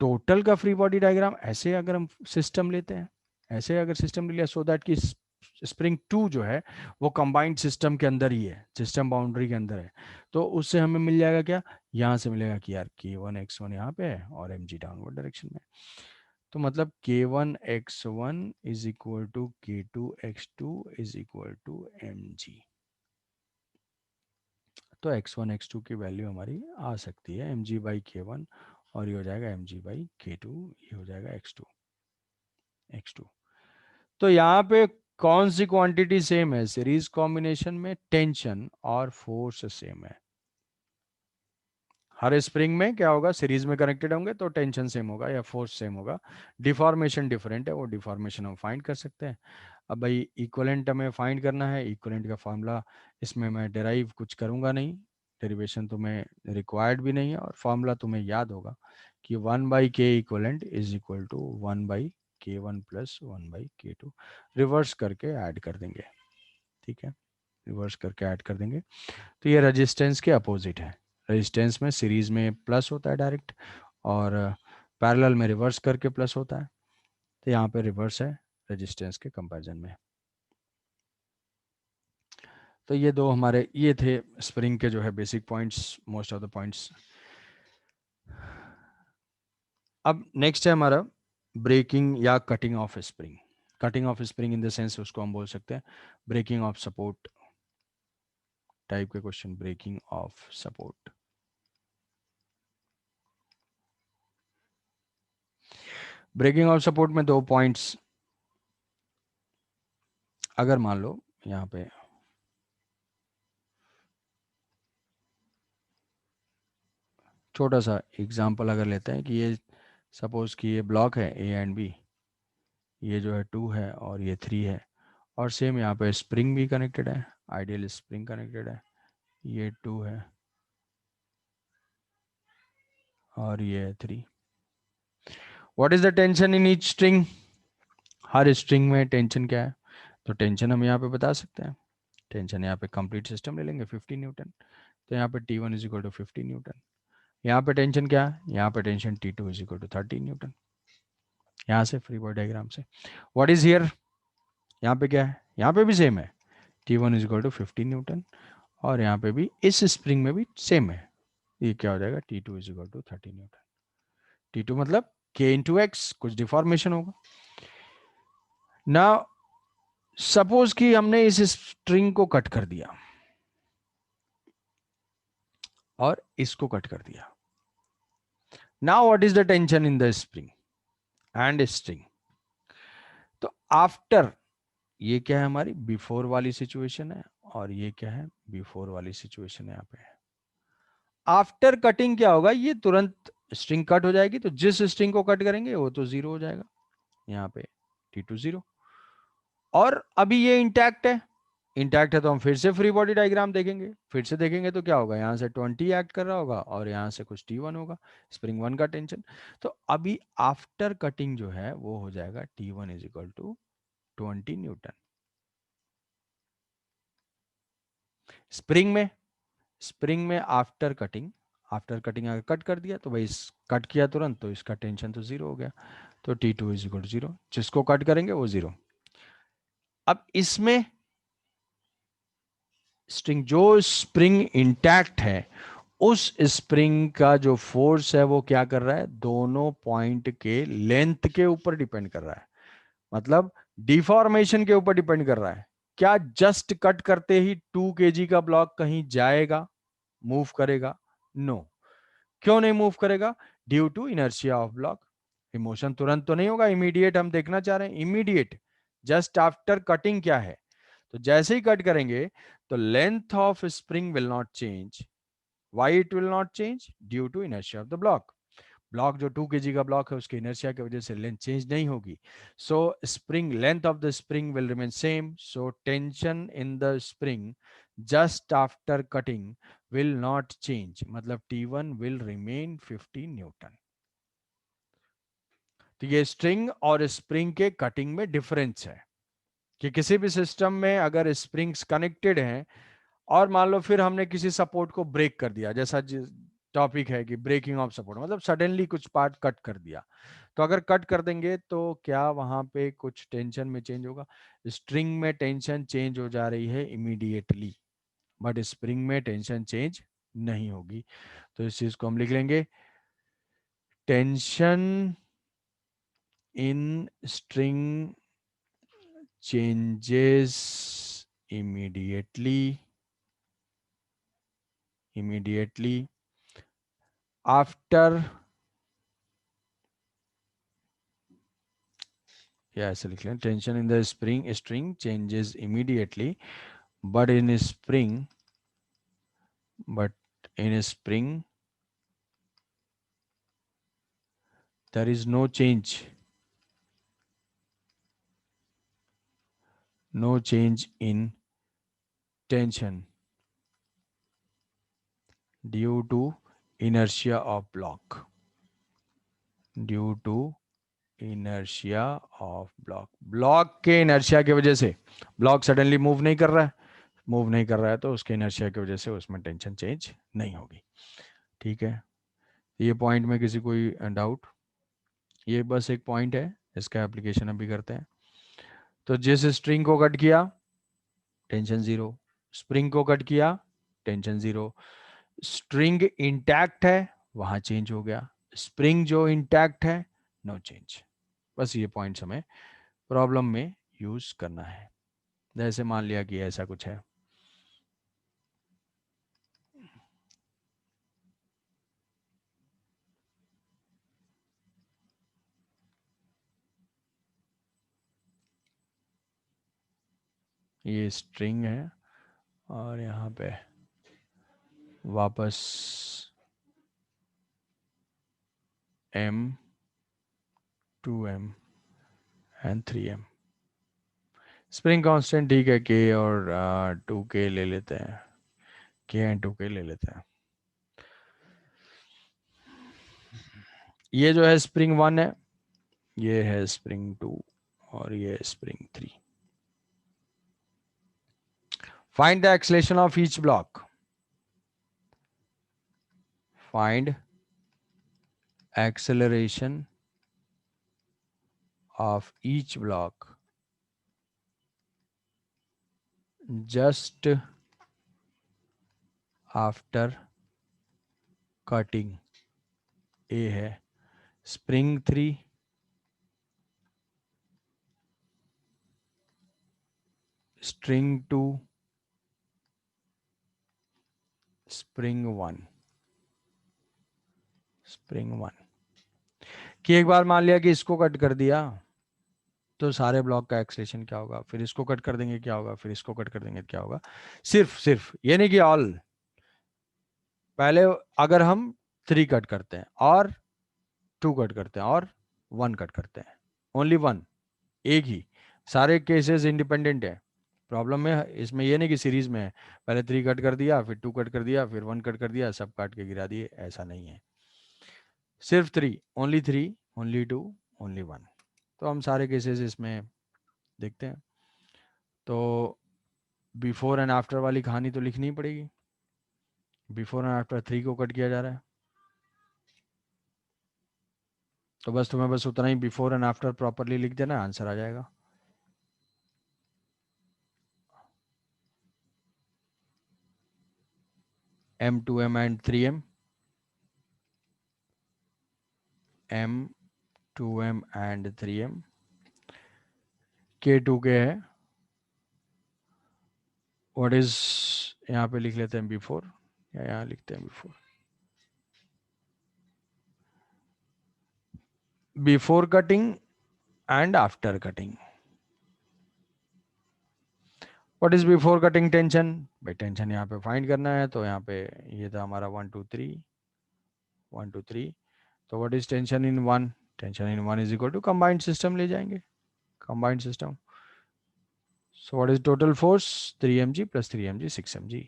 टोटल का फ्री बॉडी डायग्राम ऐसे अगर हम सिस्टम लेते हैं, ऐसे अगर सिस्टम ले लिया, सो दैट कि स्प्रिंग 2 जो है वो कंबाइंड सिस्टम के अंदर ही है, सिस्टम बाउंड्री के अंदर है, तो उससे हमें मिल जाएगा क्या, यहाँ से मिलेगा कि यार K1 x1 यहाँ पे है और mg डाउनवर्ड डायरेक्शन में। तो मतलब K1 x1 is equal to K2 x2 is equal to mg। तो x1 x2 की वैल्यू हमारी आ सकती है mg/K1, और ये हो जाएगा mg/K2, ये हो जाएगा x2। तो यहाँ पे कौन सी क्वांटिटी सेम है? सीरीज कॉम्बिनेशन में टेंशन और फोर्स सेम है। हर स्प्रिंग में क्या होगा, सीरीज में कनेक्टेड होंगे तो टेंशन सेम होगा या फोर्स सेम होगा। डिफॉर्मेशन डिफरेंट है, वो डिफॉर्मेशन हम फाइंड कर सकते हैं। अब भाई इक्वलेंट हमें फाइंड करना है, इक्वलेंट का फॉर्मूला इसमें मैं डेराइव कुछ करूंगा नहीं, डेरिवेशन तुम्हें रिक्वायर्ड भी नहीं है, और फॉर्मूला तुम्हें याद होगा कि 1/k equivalent is equal to 1/K1 plus 1/K2। Reverse करके ऐड कर देंगे, ठीक है, रिवर्स करके ऐड कर देंगे। तो ये रेजिस्टेंस के अपोजिट है। रेजिस्टेंस में सीरीज में प्लस होता है डायरेक्ट, और पैरेलल में रिवर्स करके प्लस होता है। तो यहाँ पे रिवर्स है रेजिस्टेंस के कंपैरिजन में। तो ये दो हमारे ये थे स्प्रिंग के जो है basic points, most of the points. अब नेक्स्ट है हमारा ब्रेकिंग या cutting of spring. Cutting of spring in the sense उसको हम बोल सकते हैं ब्रेकिंग ऑफ सपोर्ट टाइप के question, breaking of support. Breaking of support में दो पॉइंट्स, अगर मान लो यहाँ पे छोटा सा एग्जांपल अगर लेते हैं कि ये सपोज कि ये ब्लॉक है A एंड B, ये जो है 2 है और ये 3 है, और सेम यहाँ पे स्प्रिंग भी कनेक्टेड है, आइडियल स्प्रिंग कनेक्टेड है, ये 2 है और ये है 3। What is the tension in each string? Her string में टेंशन क्या है? तो टेंशन हम यहाँ पे बता सकते हैं। टेंशन यहाँ पे कंप्लीट सिस्टम ले लेंगे 50 न्यूटन, तो यहाँ पे T1 is equal to 50 Newton. यहाँ पे टेंशन क्या है? यहाँ पे tension T2 is equal to 30 newton. यहाँ से फ्री बॉडी डायग्राम से व्हाट इज हियर, यहाँ पे क्या है? यहाँ पे भी सेम है, T1 is equal to 50 Newton, और यहाँ पे भी इस स्प्रिंग में भी सेम है। ये क्या हो जाएगा, T2 is equal to 30 Newton. T2 मतलब K इंटू एक्स, कुछ डिफॉर्मेशन होगा ना। सपोज कि हमने इस स्ट्रिंग को कट कर दिया और इसको कट कर दिया। Now what is the tension in the spring and string? तो आफ्टर, ये क्या है हमारी बिफोर वाली सिचुएशन है, और ये क्या है बिफोर वाली सिचुएशन है। यहाँ पे आफ्टर कटिंग क्या होगा, ये तुरंत स्ट्रिंग कट हो जाएगी, तो जिस स्ट्रिंग को कट करेंगे वो तो जीरो हो जाएगा, यहाँ पे T2 0। और अभी ये इंटैक्ट है, इंटैक्ट है तो हम फिर से फ्री बॉडी डायग्राम देखेंगे, फिर से देखेंगे तो क्या होगा, यहाँ से 20 एक्ट कर रहा होगा और यहाँ से कुछ T1 होगा, स्प्रिंग 1 का टेंशन। तो अभी आफ्टर कटिंग जो है वो हो जाएगा T1 is equal to 20 newton. Spring में, स्प्रिंग में आफ्टर कटिंग, आफ्टर कटिंग अगर कट कर दिया तो भाई इस कट किया तुरंत तो इसका टेंशन तो जीरो हो गया, तो T2 is equal to zero, जिसको कट करेंगे वो जीरो। अब इसमें स्ट्रिंग जो स्प्रिंग इंटैक्ट है उस स्प्रिंग का जो फोर्स है वो क्या कर रहा है, दोनों पॉइंट के लेंथ के ऊपर डिपेंड कर रहा है, मतलब डिफॉर्मेशन के ऊपर डिपेंड कर रहा है। क्या जस्ट कट करते ही 2 kg का ब्लॉक कहीं जाएगा, मूव करेगा? No no. क्यों नहीं मूव करेगा? Due to inertia of block. Emotion तुरंत तो नहीं होगा, इमीडिएट हम देखना चाह रहे हैं, इमीडिएट जस्ट आफ्टर कटिंग क्या है। तो जैसे ही कट करेंगे तो length of spring will not change. Why it will not change? Due to inertia of the block. Block जो 2 kg का ब्लॉक है उसके इनर्शिया की वजह से लेंथ चेंज नहीं होगी। सो spring length of the spring will remain same, so tension in the spring just after cutting will not change, मतलब T1 विल रिमेन 50 न्यूटन। तो ये स्ट्रिंग और स्प्रिंग के कटिंग में डिफरेंस है कि किसी भी सिस्टम में अगर स्प्रिंग्स कनेक्टेड हैं और मान लो फिर हमने किसी सपोर्ट को ब्रेक कर दिया, जैसा टॉपिक है कि ब्रेकिंग ऑफ सपोर्ट, मतलब सडनली कुछ पार्ट कट कर दिया, तो अगर कट कर देंगे तो क्या वहां पे कुछ टेंशन में चेंज होगा? स्ट्रिंग में टेंशन चेंज हो जा रही है इमीडिएटली, बट स्प्रिंग में टेंशन चेंज नहीं होगी। तो इस चीज को हम लिख लेंगे, tension in string changes immediately after, yeah ऐसे लिख लें, tension in the string changes immediately but in spring there is no change in tension due to inertia of block, block के इनर्शिया की वजह से ब्लॉक सडनली मूव नहीं कर रहा है, तो उसके इनर्शिया की वजह से उसमें टेंशन चेंज नहीं होगी। ठीक है, ये पॉइंट में किसी कोई डाउट? ये बस एक पॉइंट है, इसका एप्लीकेशन अभी करते हैं। तो जिस स्ट्रिंग को कट किया टेंशन जीरो, स्प्रिंग को कट किया टेंशन जीरो, स्ट्रिंग इंटैक्ट है वहां चेंज हो गया, स्प्रिंग जो इंटैक्ट है नो चेंज। बस ये पॉइंट्स हमें प्रॉब्लम में यूज करना है। जैसे मान लिया कि ऐसा कुछ है, ये स्ट्रिंग है और यहाँ पे वापस m 2m and 3m। Spring constant ठीक है, k और 2k ले लेते हैं, k एंड 2k ले लेते हैं। ये जो है स्प्रिंग 1 है, ये है स्प्रिंग 2 और ये है spring 3। Find the acceleration of each block, find acceleration of each block just after cutting। A है स्प्रिंग 3, स्ट्रिंग 2, स्प्रिंग 1, कि एक बार मान लिया कि इसको कट कर दिया तो सारे ब्लॉक का एक्सेलेरेशन क्या होगा, फिर इसको कट कर देंगे क्या होगा, फिर इसको कट कर देंगे क्या होगा। सिर्फ ये नहीं कि ऑल, पहले अगर हम 3 कट करते हैं और 2 कट करते हैं और 1 कट करते हैं, ओनली 1, एक ही, सारे केसेस इंडिपेंडेंट है। प्रॉब्लम में इसमें ये नहीं कि सीरीज में है, पहले 3 कट कर दिया फिर 2 कट कर दिया फिर 1 कट कर दिया सब काट के गिरा दिए, ऐसा नहीं है। सिर्फ 3, ओनली 3, ओनली 2, ओनली 1। तो हम सारे केसेस इसमें देखते हैं। तो बिफोर एंड आफ्टर वाली कहानी तो लिखनी ही पड़ेगी। बिफोर एंड आफ्टर 3 को कट किया जा रहा है, तो बस तुम्हें बस उतना ही बिफोर एंड आफ्टर प्रॉपरली लिख देना, आंसर आ जाएगा। M, 2M and 3M, M, 2M and 3M, K2 के है, व्हाट इज, यहाँ पे लिख लेते हैं बिफोर, या यहाँ लिखते हैं before, before cutting and after cutting. What is before cutting tension, भाई टेंशन यहाँ पे फाइंड करना है, तो यहाँ पे ये था हमारा 1 2 3, 1 2 3, तो what is tension in one, tension in one is equal to combined system ले जाएंगे, combined system. So what is total force, 3 mg plus 3 mg 6 mg,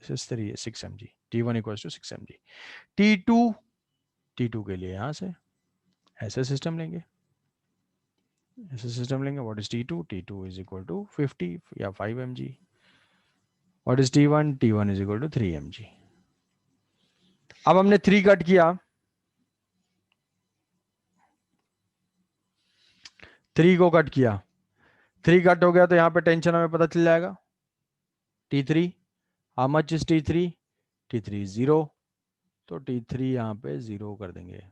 this is 3 6 mg, T1 equals to 6 mg। T2, T2 के लिए यहाँ से ऐसे system लेंगे, ऐसे system लेंगे। What is T2, T2 is equal to 50 या 5 mg। What is T1, T1 is equal to 3 mg। अब हमने 3 कट किया, 3 को कट किया, 3 कट हो गया, तो यहाँ पे टेंशन हमें पता चल जाएगा। T3, how much is T3, T3 is 0, तो T3 यहाँ पे 0 कर देंगे,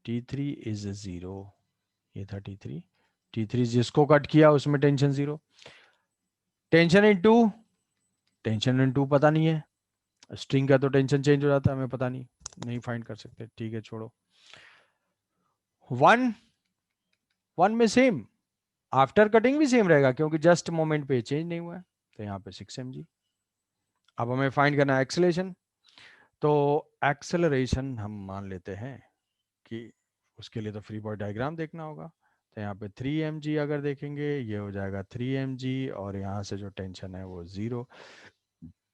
T3 इज 0, ये था T3, T3 जिसको कट किया उसमें tension 0। Tension in two, tension in two पता नहीं है, स्ट्रिंग का तो टेंशन चेंज हो जाता है, हमें पता नहीं, नहीं फाइंड कर सकते, ठीक है छोड़ो। 1, 1 में सेम, आफ्टर कटिंग भी सेम रहेगा क्योंकि जस्ट मोमेंट पे चेंज नहीं हुआ है, तो यहाँ पे 6 mg। अब हमें फाइंड करना है एक्सेलेरेशन, तो एक्सेलरेशन हम मान लेते हैं कि उसके लिए तो फ्री बॉडी डायग्राम देखना होगा, तो यहाँ पे 3 mg अगर देखेंगे ये हो जाएगा 3 mg, और यहाँ से जो टेंशन है वो 0,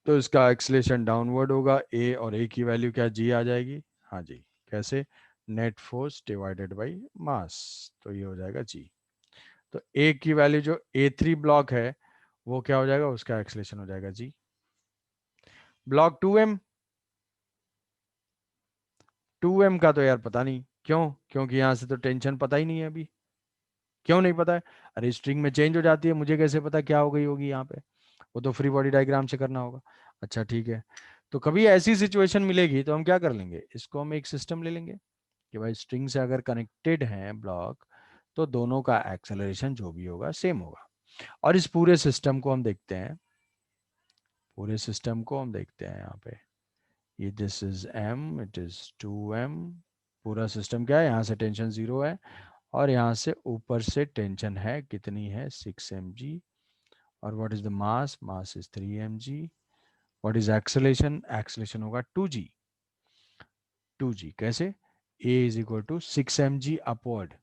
तो इसका एक्सेलेरेशन डाउनवर्ड होगा, ए और ए की वैल्यू क्या जी आ जाएगी, हाँ जी, कैसे, net force divided by mass, तो ये हो जाएगा जी। तो ए की वैल्यू जो A3 ब्लॉक है वो क्या हो जाएगा, उसका एक्सेलेरेशन हो जाएगा जी। ब्लॉक 2M, 2M का तो यार पता नहीं, क्यों, क्योंकि यहां से तो टेंशन पता ही नहीं है अभी। क्यों नहीं पता है, अरे स्ट्रिंग में चेंज हो जाती है, मुझे कैसे पता क्या हो गई होगी यहाँ पे, वो तो फ्री बॉडी डायग्राम से करना होगा। अच्छा ठीक है, तो कभी ऐसी सिचुएशन मिलेगी तो हम क्या कर लेंगे, इसको हम एक सिस्टम ले लेंगे कि भाई स्ट्रिंग से अगर कनेक्टेड है ब्लॉक, तो दोनों का एक्सेलरेशन जो भी होगा सेम होगा। और इस पूरे सिस्टम को हम देखते हैं, पूरे सिस्टम को हम देखते हैं यहाँ पे, ये this is M, it is 2M, पूरा सिस्टम क्या है, यहाँ से टेंशन 0 है, और यहाँ से ऊपर से टेंशन है कितनी है 6 mg, और what is the mass, mass is 3 mg। What is acceleration, acceleration होगा 2g, 2g कैसे, a is equal to 6 mg upward,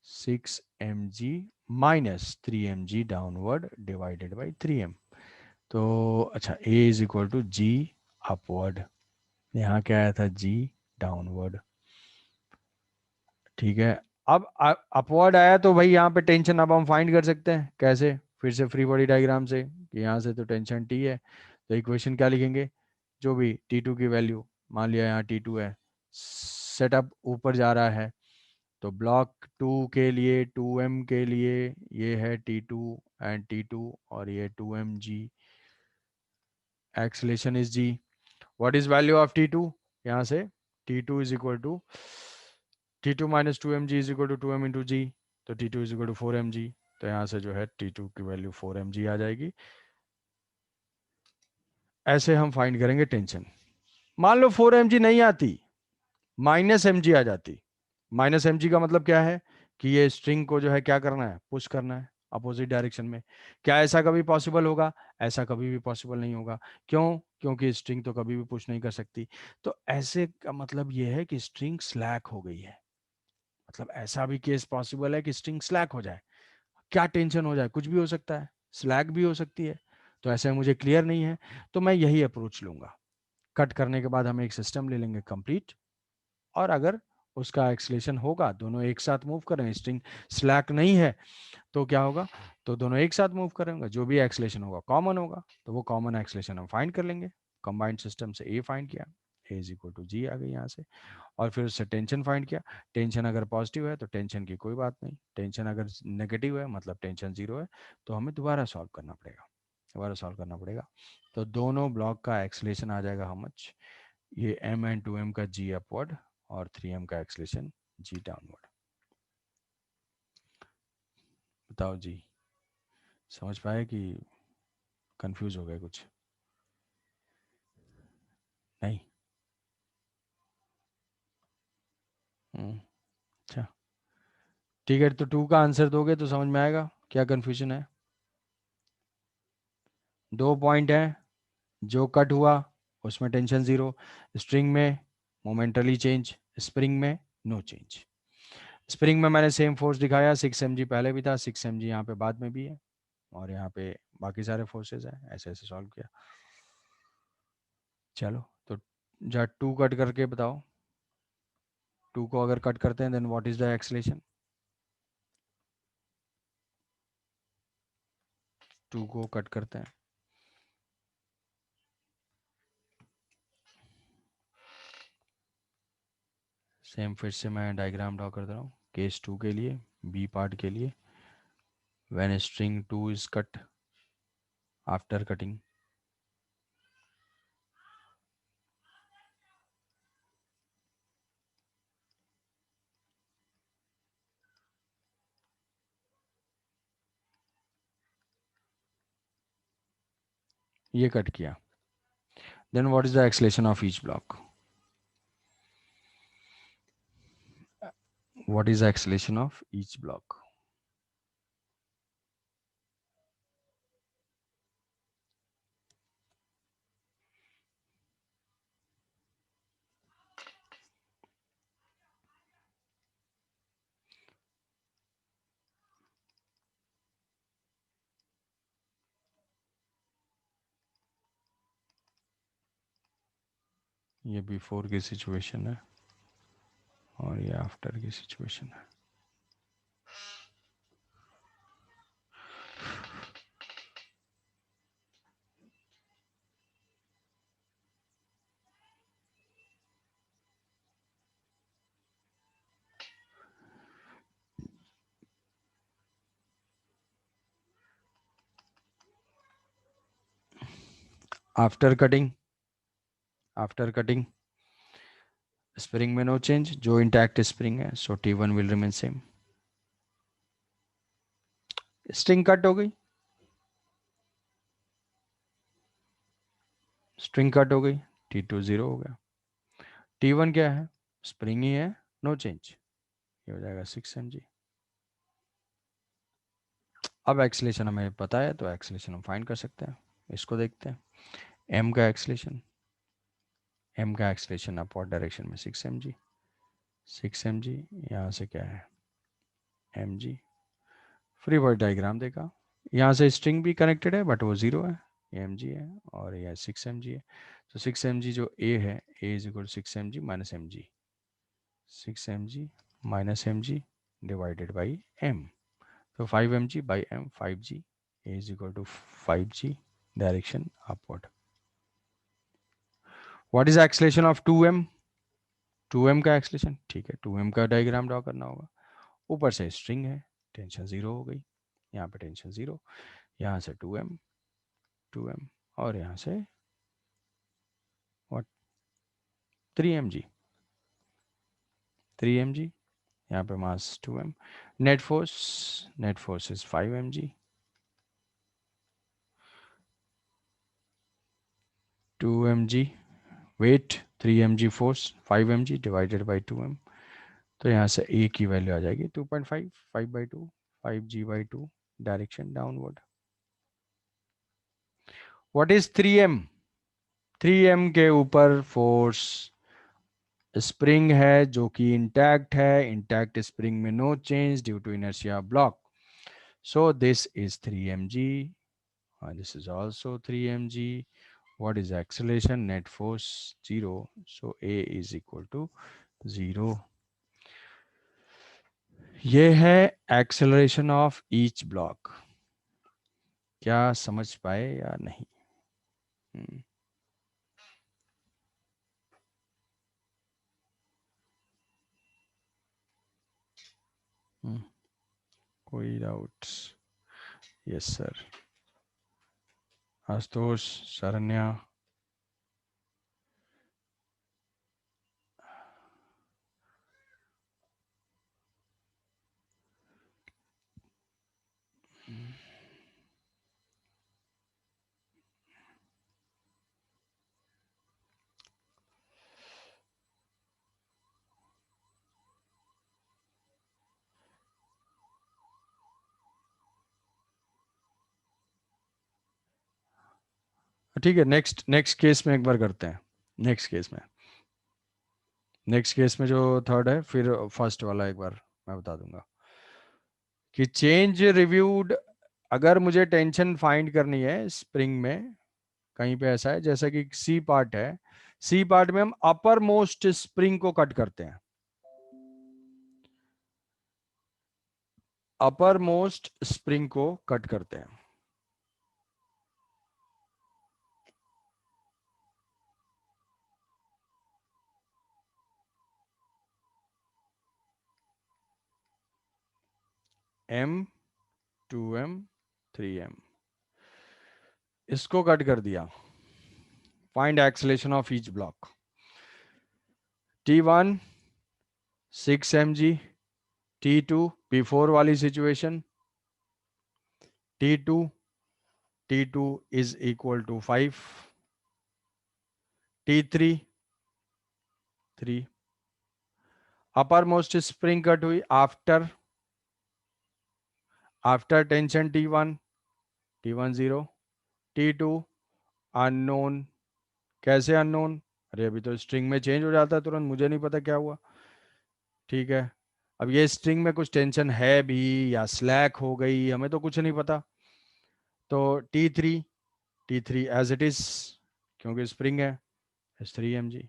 6 mg minus 3 mg downward divided by 3m। तो अच्छा, a is equal to g upward, यहाँ क्या आया था g downward, ठीक है। अब अपवर्ड आया तो भाई यहाँ पे टेंशन अब हम फाइंड कर सकते हैं, कैसे, फिर से फ्री बॉडी डायग्राम से, कि यहाँ से तो टेंशन T है, तो इक्वेशन क्या लिखेंगे, जो भी T2 की वैल्यू, मान लिया यहाँ T2 है, सेटअप ऊपर जा रहा है, तो ब्लॉक 2 के लिए 2M के लिए ये है T2 एंड T2, और ये 2mg, acceleration is g। What is value of T2, यहाँ से T2 is equal to T2 minus 2mg is equal to 2m into G, तो T2 is equal to 4mg, तो यहाँ से जो है T2 की वैल्यू 4mg आ जाएगी। ऐसे हम फाइंड करेंगे टेंशन। मान लो 4mg नहीं आती, माइनस mg आ जाती, माइनस mg का मतलब क्या है कि ये स्ट्रिंग को जो है क्या करना है, पुश करना है अपोजिट डायरेक्शन में। क्या ऐसा कभी पॉसिबल होगा, ऐसा कभी भी पॉसिबल नहीं होगा, क्यों, क्योंकि स्ट्रिंग तो कभी भी पुश नहीं कर सकती। तो ऐसे का मतलब ये है कि स्ट्रिंग स्लैक हो गई है, मतलब ऐसा भी केस पॉसिबल है कि स्ट्रिंग स्लैक हो जाए, क्या टेंशन हो जाए, कुछ भी हो सकता है, स्लैग भी हो सकती है। तो ऐसे मुझे क्लियर नहीं है, तो मैं यही अप्रोच लूंगा, कट करने के बाद हम एक सिस्टम ले लेंगे कंप्लीट, और अगर उसका एक्सलेशन होगा, दोनों एक साथ मूव करें, स्ट्रिंग स्लैक नहीं है, तो क्या होगा, तो दोनों एक साथ मूव करेंगे, जो भी एक्सलेशन होगा कॉमन होगा, तो वो कॉमन एक्सलेशन हम फाइंड कर लेंगे। कंबाइंड सिस्टम से ए फाइंड किया, ए इज इक्वल टू जी आ गई यहाँ से, और फिर उससे टेंशन फाइंड किया, टेंशन अगर पॉजिटिव है तो टेंशन की कोई बात नहीं, टेंशन अगर नेगेटिव है मतलब टेंशन 0 है, तो हमें दोबारा सॉल्व करना पड़ेगा। दोबारा सॉल्व करना पड़ेगा। तो दोनों ब्लॉक का एक्सलेशन आ जाएगा हाउ मच, ये m एंड 2m का g अपवर्ड और 3m का एक्सलेशन g डाउनवर्ड। बताओ जी, समझ पाए कि कंफ्यूज हो गए कुछ? नहीं? अच्छा ठीक है, तो 2 का आंसर दोगे तो समझ में आएगा क्या कंफ्यूजन है। 2 पॉइंट है, जो कट हुआ उसमें टेंशन जीरो, स्ट्रिंग में मोमेंटली चेंज, स्प्रिंग में नो चेंज। स्प्रिंग में मैंने सेम फोर्स दिखाया, 6 mg पहले भी था, 6 mg यहाँ पे बाद में भी है, और यहाँ पे बाकी सारे फोर्सेस हैं, ऐसे ऐसे सॉल्व किया। चलो तो जा 2 कट करके बताओ, 2 को अगर कट करते हैं then what is the acceleration. 2 को कट करते हैं, सेम फिर से मैं डायग्राम ड्रॉ कर दे रहा हूँ केस 2 के लिए, बी पार्ट के लिए। When string 2 is cut, after cutting, ये कट किया, then what is the acceleration of each block? What is the acceleration of each block? ये बिफोर की सिचुएशन है और ये आफ्टर की सिचुएशन है। After cutting, after cutting spring में नो चेंज, जो इंटैक्ट स्प्रिंग है, सो T1 will remain same. String cut हो गई, स्ट्रिंग कट हो गई, T2 0 हो गया। T1 क्या है, स्प्रिंग ही है, नो चेंज, ये हो जाएगा 6 mg। अब एक्सलेशन हमें पता है तो एक्सलेशन हम फाइंड कर सकते हैं। इसको देखते हैं, m का एक्सलेशन, m का एक्सलेशन अपवर्ड डायरेक्शन में 6 mg, 6 mg, यहाँ से क्या है mg, फ्री बॉडी डायग्राम देखा, यहाँ से स्ट्रिंग भी कनेक्टेड है बट वो 0 है, ये mg है और ये 6 mg है। तो 6 mg जो a है, a is equal 6 mg minus m g, 6 mg minus m g divided by m, तो 5 mg बाई m, 5g, a is equal to 5g, direction upward. What is acceleration of 2m, 2m का acceleration, ठीक है 2m का diagram draw करना होगा। ऊपर से स्ट्रिंग है, टेंशन 0 हो गई, यहाँ पे टेंशन 0, यहाँ से 2m, 2m और यहाँ से व्हाट 3 mg, 3 mg, यहाँ पे mass 2m, net force is 5 mg, 2 mg weight, 3 mg force, 5 mg divided by 2m, तो यहाँ से a की वैल्यू आ जाएगी 2.5, 5/2, 5g/2, direction downward. What is 3m, 3m के ऊपर फोर्स स्प्रिंग है जो कि इंटैक्ट है, इंटैक्ट स्प्रिंग में no change due to inertia block, so this is 3 mg, this is also 3 mg. What is acceleration? Net force 0, so a is equal to 0। ये है acceleration of each block. क्या समझ पाए या नहीं? हम्म, कोई doubts? Yes sir. Ashutosh, Sharanya, ठीक है। नेक्स्ट नेक्स्ट केस में एक बार करते हैं। नेक्स्ट केस में, नेक्स्ट केस में जो थर्ड है, फिर फर्स्ट वाला एक बार मैं बता दूंगा कि चेंज रिव्यूड। अगर मुझे टेंशन फाइंड करनी है स्प्रिंग में, कहीं पे ऐसा है जैसा कि सी पार्ट है, सी पार्ट में हम अपर मोस्ट स्प्रिंग को कट करते हैं, अपर मोस्ट स्प्रिंग को कट करते हैं। M, 2M, 3M, इसको कट कर दिया। Find acceleration of each block. T1 6 mg, T2 before वाली situation, T2 T2 is equal to 5, T3 3, upper most spring cut हुई after, after tension T1, T1 0, T2 unknown. कैसे unknown? अरे अभी तो string में चेंज हो जाता है तुरंत, मुझे नहीं पता क्या हुआ। ठीक है, अब ये स्ट्रिंग में कुछ टेंशन है भी या स्लैक हो गई, हमें तो कुछ नहीं पता। तो T3, T3 as it is, क्योंकि स्प्रिंग है, is 3 mg।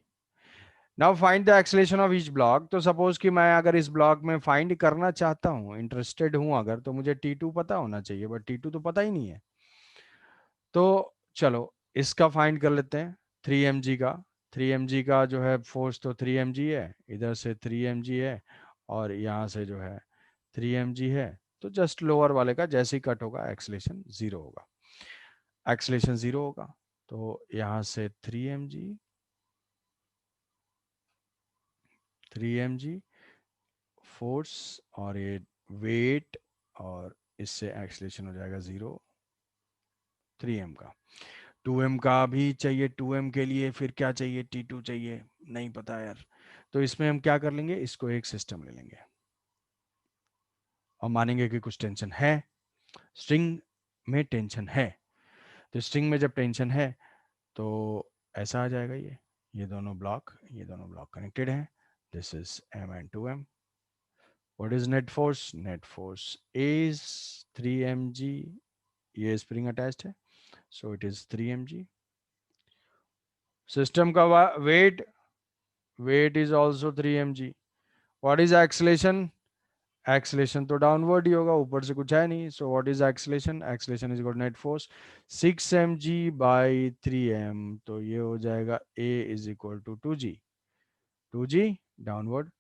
Now find the acceleration of each block. तो सपोज कि मैं अगर इस ब्लॉक में फाइंड करना चाहता हूँ, इंटरेस्टेड हूँ अगर, तो मुझे T2 पता होना चाहिए, बट T2 तो पता ही नहीं है। तो चलो इसका फाइंड कर लेते हैं, 3 mg का। 3 mg का जो है फोर्स तो 3 mg है, इधर से 3 mg है, और यहाँ से जो है 3 mg है। तो जस्ट लोअर वाले का जैसे ही कट होगा एक्सलेशन जीरो होगा, एक्सलेशन जीरो होगा। तो यहाँ से 3 mg, 3 mg फोर्स, और ये वेट, और इससे एक्सलेशन हो जाएगा जीरो, 3m का। 2m का भी चाहिए, 2m के लिए फिर क्या चाहिए, T2 चाहिए, नहीं पता यार। तो इसमें हम क्या कर लेंगे, इसको एक सिस्टम ले लेंगे और मानेंगे कि कुछ टेंशन है, स्ट्रिंग में टेंशन है। तो स्ट्रिंग में जब टेंशन है तो ऐसा आ जाएगा, ये दोनों ब्लॉक कनेक्टेड हैं। This is m and 2m। What is net force? Net force is 3 mg, ये स्प्रिंग अटैच्ड है, so it is 3 mg। System का weight, weight is also 3 mg। What is acceleration? Acceleration तो downward ही होगा, ऊपर से कुछ है नहीं। So what is acceleration? Acceleration is equal net force 6 mg/3m, तो ये हो जाएगा A is equal to 2g, 2g downward.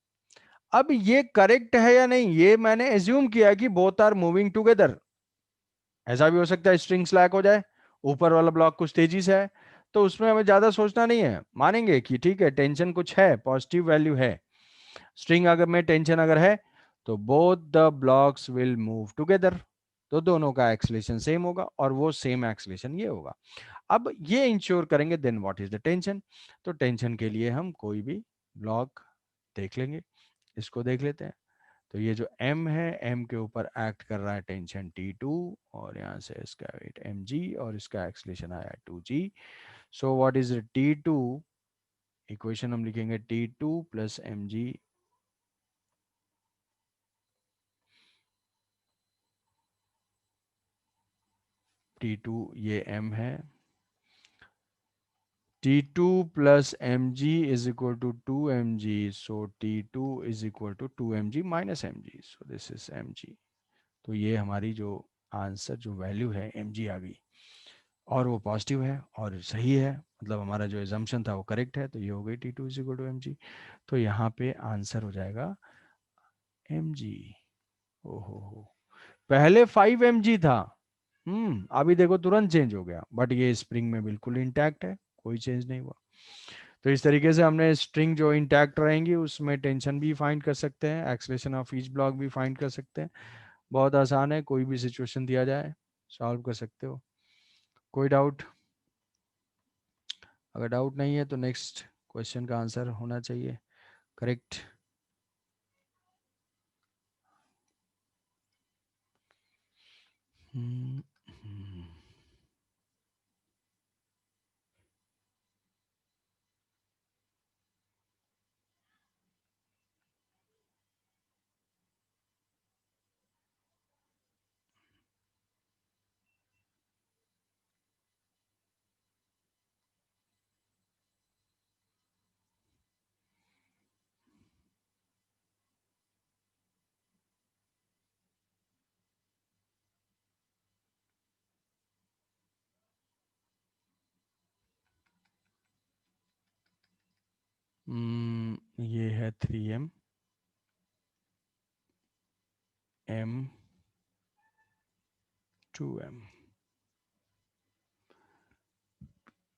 अब ये करेक्ट है या नहीं, ये मैंने एज्यूम किया कि बोथ आर मूविंग टुगेदर। ऐसा भी हो सकता है स्ट्रिंग स्लैक हो जाए, ऊपर वाला ब्लॉक कुछ तेजी से है, तो उसमें हमें ज्यादा सोचना नहीं है, मानेंगे कि ठीक है टेंशन कुछ है, पॉजिटिव वैल्यू है। स्ट्रिंग अगर में टेंशन अगर है तो both the blocks will move together, तो दोनों का एक्सलेशन सेम होगा, और वो सेम एक्सलेशन ये होगा। अब ये इंश्योर करेंगे, then what is the tension? तो टेंशन के लिए हम कोई भी ब्लॉक देख लेंगे, इसको देख लेते हैं। तो ये जो M है, M के ऊपर एक्ट कर रहा है टेंशन T2, और यहाँ से इसका वेट mg, और इसका एक्सलेशन आया 2g। So what is T2? Equation हम लिखेंगे T2 प्लस mg, T2 ये M है, T2 plus mg is equal to 2 mg, so T2 is equal to 2 mg minus mg, so this is mg। तो ये हमारी जो answer जो value है mg आ गई, और वो पॉजिटिव है और सही है, मतलब हमारा जो एजम्पशन था वो करेक्ट है, तो ये हो गई T2 is equal to mg। तो यहाँ पे आंसर हो जाएगा mg। ओहो हो, पहले 5 mg था, अभी देखो तुरंत चेंज हो गया, बट ये स्प्रिंग में बिल्कुल इंटैक्ट है, कोई चेंज नहीं हुआ। तो इस तरीके से हमने स्ट्रिंग जो इंटैक्ट रहेंगी उसमें टेंशन भी फाइंड कर सकते हैं, एक्सलेशन ऑफ ईच ब्लॉक भी फाइंड कर सकते हैं। बहुत आसान है, कोई भी सिचुएशन दिया जाए सॉल्व कर सकते हो। कोई डाउट? अगर डाउट नहीं है तो नेक्स्ट क्वेश्चन का आंसर होना चाहिए करेक्ट। हम्म, हम्म, ये है 3m, m 2m,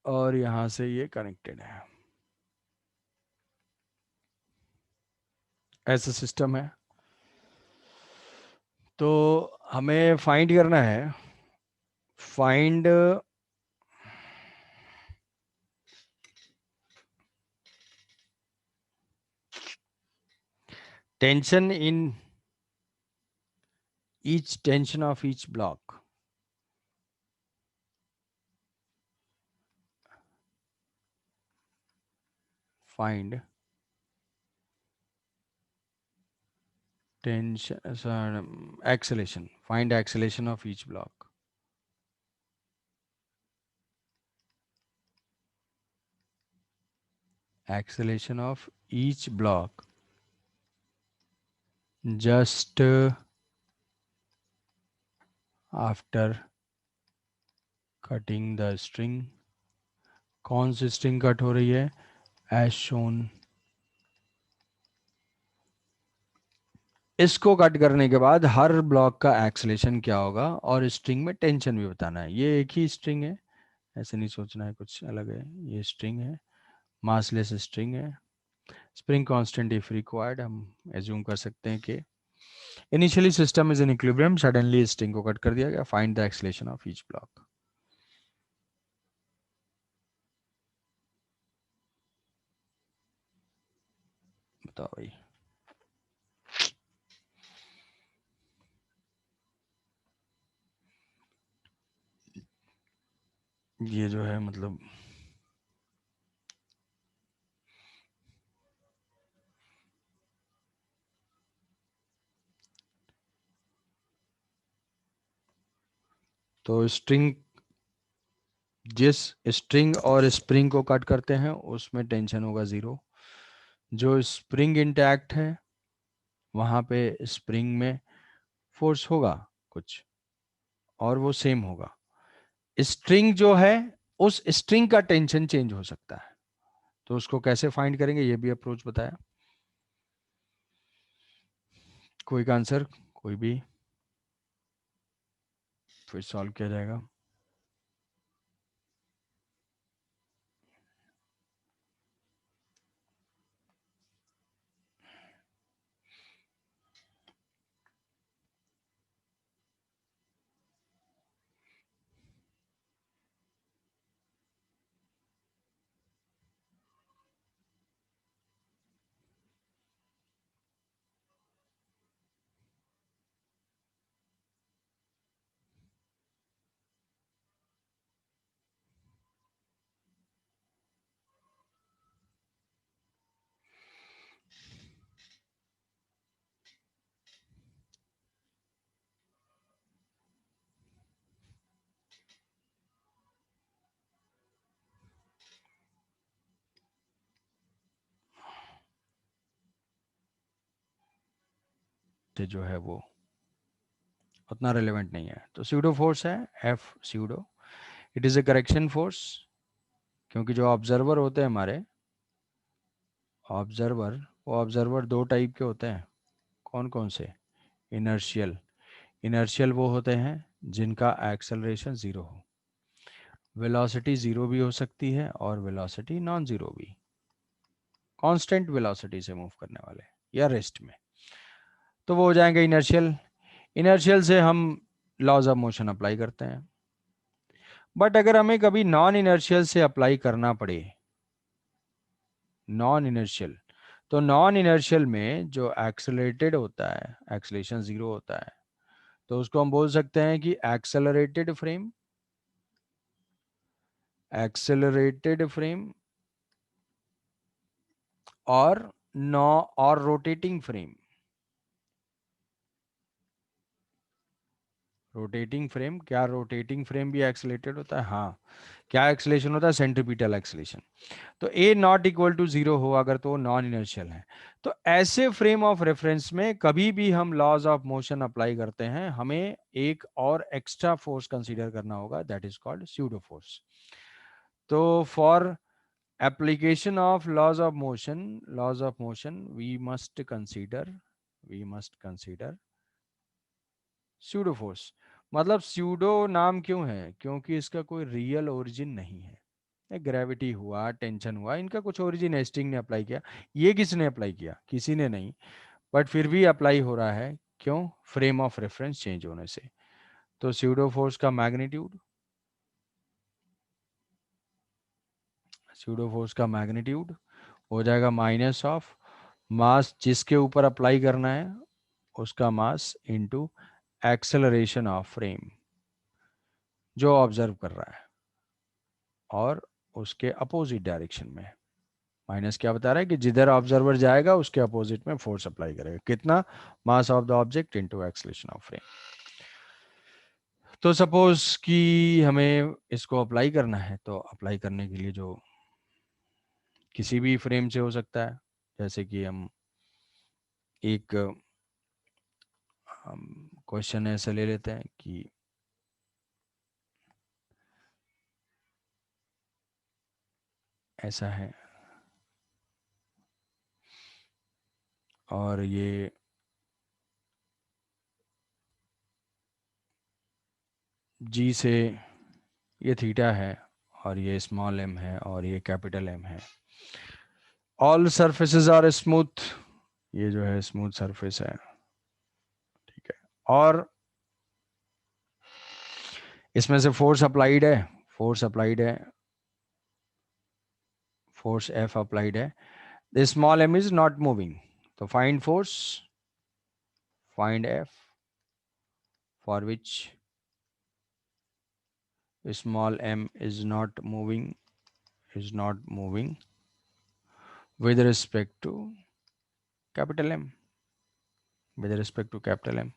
और यहाँ से ये कनेक्टेड है, ऐसा सिस्टम है। तो हमें फाइंड करना है, find tension in each tension of each block. Find tension acceleration, find acceleration of each block, acceleration of each block just after cutting the string। कौन सी स्ट्रिंग कट हो रही है? As shown. इसको कट करने के बाद हर ब्लॉक का acceleration क्या होगा और स्ट्रिंग में टेंशन भी बताना है। ये एक ही स्ट्रिंग है, ऐसे नहीं सोचना है कुछ अलग है। ये स्ट्रिंग है, मासलेस स्ट्रिंग है। स्प्रिंग कांस्टेंट इफ रिक्वायर्ड, हम एज्यूम कर सकते हैं कि initially system is in equilibrium, suddenly string को कट कर दिया गया। Find the acceleration of each block. बताओ भाई। ये जो है मतलब तो स्ट्रिंग, जिस स्ट्रिंग और स्प्रिंग को कट करते हैं उसमें टेंशन होगा 0। जो स्प्रिंग इंटैक्ट है वहां पे स्प्रिंग में फोर्स होगा कुछ, और वो सेम होगा। स्ट्रिंग जो है, उस स्ट्रिंग का टेंशन चेंज हो सकता है, तो उसको कैसे फाइंड करेंगे ये भी अप्रोच बताया। कोई का आंसर, कोई भी, फिर सॉल्व किया जाएगा। तो जो है वो उतना रेलेवेंट नहीं है। तो स्यूडो फोर्स है F pseudo, it is a correction force, क्योंकि जो ऑब्जर्वर होते हैं हमारे, ऑब्जर्वर, वो ऑब्जर्वर दो टाइप के होते हैं। कौन कौन से? इनर्शियल। इनर्शियल वो होते हैं जिनका एक्सेलरेशन जीरो हो। वेलोसिटी जीरो भी हो सकती है और वेलोसिटी नॉन जीरो भी, कांस्टेंट वेलोसिटी से मूव करने वाले या रेस्ट में, तो वो हो जाएंगे इनर्शियल। इनर्शियल से हम लॉज ऑफ मोशन अप्लाई करते हैं। बट अगर हमें कभी नॉन इनर्शियल से अप्लाई करना पड़े, नॉन इनर्शियल, तो नॉन इनर्शियल में जो एक्सेलरेटेड होता है, एक्सेलरेशन जीरो होता है, तो उसको हम बोल सकते हैं कि एक्सेलरेटेड फ्रेम, एक्सेलरेटेड फ्रेम और नॉ और रोटेटिंग फ्रेम। रोटेटिंग फ्रेम, क्या रोटेटिंग फ्रेम भी एक्सेलरेटेड होता है? हाँ। क्या एक्सेलेरेशन होता है? Centripetal acceleration. तो ए नॉट इक्वल टू जीरो हो अगर, तो नॉन इनर्शियल है। तो ऐसे फ्रेम ऑफ रेफरेंस में कभी भी हम लॉज ऑफ मोशन अप्लाई करते हैं, हमें एक और एक्स्ट्रा फोर्स कंसीडर करना होगा, that is called pseudo force. तो for application of laws of motion we must consider pseudo force। मतलब स्यूडो नाम क्यों है? क्योंकि इसका कोई रियल ओरिजिन नहीं है। ग्रेविटी हुआ, टेंशन हुआ, इनका कुछ ओरिजिन एस्टिंग ने अप्लाई किया। ये किसने अप्लाई किया? किसी ने नहीं, बट फिर भी अप्लाई हो रहा है। क्यों? फ्रेम ऑफ रेफरेंस चेंज होने से। तो स्यूडो फोर्स का मैग्नीट्यूड, स्यूडो फोर्स का मैग्नीट्यूड हो जाएगा माइनस ऑफ मास जिसके ऊपर अप्लाई करना है उसका मास इनटू एक्सेलरेशन ऑफ फ्रेम जो ऑब्जर्व कर रहा है, और उसके अपोजिट डायरेक्शन में। माइनस क्या बता रहा है कि जिधर ऑब्जर्वर जाएगा उसके अपोजिट में फोर्स अप्लाई करेगा। कितना? Mass of the object into acceleration of frame. तो सपोज कि हमें इसको अप्लाई करना है, तो अप्लाई करने के लिए जो किसी भी फ्रेम से हो सकता है, जैसे कि हम एक क्वेश्चन ऐसे ले लेते हैं कि ऐसा है और ये जी से, ये थीटा है और ये स्मॉल एम है और ये कैपिटल एम है। ऑल सरफेसेस आर स्मूथ, ये जो है स्मूथ सरफेस है, ठीक है। और इसमें से फोर्स अप्लाइड है, फोर्स अप्लाइड है, फोर्स एफ अप्लाइड है। The small M is not moving, तो find force, find F for which small m is not moving, is not moving with respect to capital M, with respect to capital M,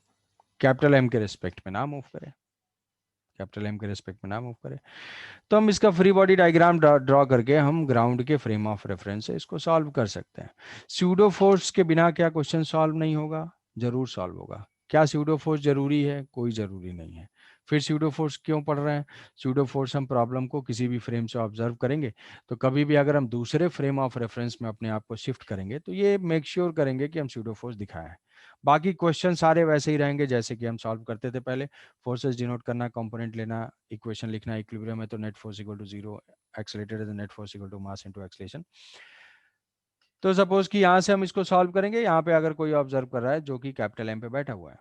capital M के respect में ना move करे, capital M के respect में ना move करे। तो हम इसका फ्री बॉडी डायग्राम ड्रॉ करके हम ग्राउंड के फ्रेम ऑफ रेफरेंस से इसको सॉल्व कर सकते हैं। स्यूडो फोर्स के बिना क्या क्वेश्चन सॉल्व नहीं होगा? जरूर सॉल्व होगा। क्या स्यूडो फोर्स जरूरी है? कोई जरूरी नहीं है। फिर स्यूडो फोर्स क्यों पढ़ रहे हैं? स्यूडो फोर्स हम प्रॉब्लम को किसी भी फ्रेम से ऑब्जर्व करेंगे, तो कभी भी अगर हम दूसरे फ्रेम ऑफ रेफरेंस में अपने आप को शिफ्ट करेंगे तो ये मेक श्योर करेंगे कि हम स्यूडो फोर्स दिखाएं। बाकी क्वेश्चन सारे वैसे ही रहेंगे जैसे कि हम सॉल्व करते थे पहले। फोर्सेस डिनोट करना, कंपोनेंट लेना, इक्वेशन लिखना, इक्विलिब्रियम है तो net force equal to zero, accelerated है तो net force equal to mass into acceleration. तो सपोज कि यहाँ से हम इसको सॉल्व करेंगे, यहाँ पे अगर कोई ऑब्जर्व कर रहा है जो कि कैपिटल एम पे बैठा हुआ है,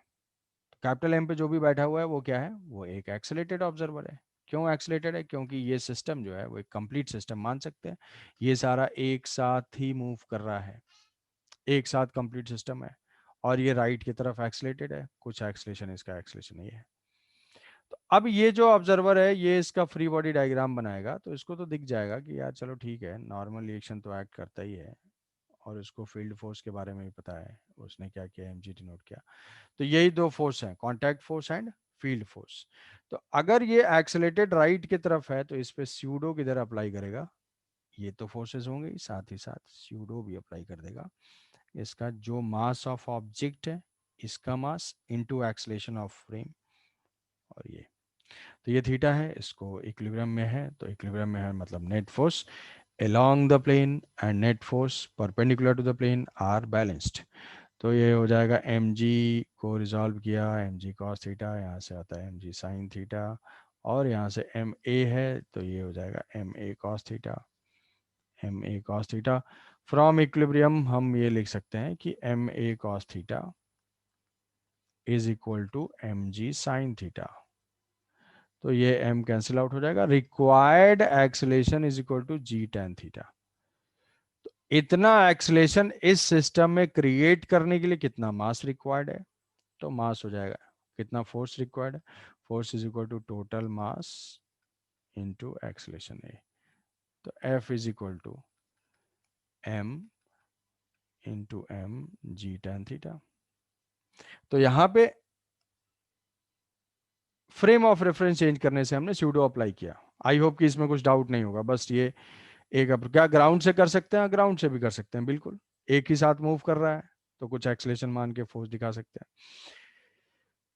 कैपिटल एम पे जो भी बैठा हुआ है वो क्या है? वो एक एक्सेलेटेड ऑब्जर्वर है। क्यों एक्सेलेटेड है? क्योंकि ये सिस्टम जो है वो एक कंप्लीट सिस्टम मान सकते हैं। ये सारा एक साथ ही मूव कर रहा है, एक साथ कंप्लीट सिस्टम है, और ये राइट की तरफ एक्सेलेटेड है, कुछ एक्सेलेशन इसका एक्सेलेशन नहीं है। तो अब ये जो ऑब्जर्वर है ये इसका फ्री बॉडी डायग्राम बनाएगा, तो इसको तो दिख जाएगा कि यार चलो ठीक है, नॉर्मल रिएक्शन तो एक्ट करता ही है, और इसको फील्ड फोर्स के बारे में भी पता है, उसने क्या किया, एम जी डिनोट किया। तो यही दो फोर्स हैं, contact force and field force. तो अगर ये एक्सेलेटेड राइट की तरफ है तो इस पे स्यूडो किधर अप्लाई करेगा? ये तो फोर्सेस होंगे ही, साथ ही साथ स्यूडो भी अप्लाई कर देगा। इसका जो मास ऑफ ऑब्जेक्ट है, इसका mass into acceleration of frame, और ये, तो ये थीटा है, इसको इक्विलिब्रियम में है, तो इक्विलिब्रियम में है मतलब net force along the plane and net force perpendicular to the plane are balanced। तो ये हो जाएगा एम जी को रिजॉल्व किया, एम जी कॉस थीटा, यहाँ से आता है एम जी साइन थीटा, और यहाँ से एम ए है तो ये हो जाएगा m a cos theta, m a cos theta. From equilibrium हम ये लिख सकते हैं कि m a cos theta is equal to m g sine theta. तो ये m कैंसिल आउट हो जाएगा। Required acceleration is equal to g tan theta. इतना एक्सलेशन इस सिस्टम में क्रिएट करने के लिए कितना मास रिक्वायर्ड है? तो मास हो जाएगा, कितना फोर्स रिक्वायर्ड है? Force is equal to total mass into acceleration A. तो F is equal to m into M G tan theta. तो यहाँ पे फ्रेम ऑफ रेफरेंस चेंज करने से हमने स्यूडो अप्लाई किया। आई होप कि इसमें कुछ डाउट नहीं होगा। बस ये एक क्या ग्राउंड से कर सकते हैं? ग्राउंड से भी कर सकते हैं, बिल्कुल एक ही साथ मूव कर रहा है तो कुछ एक्सलेशन मान के फोर्स दिखा सकते हैं।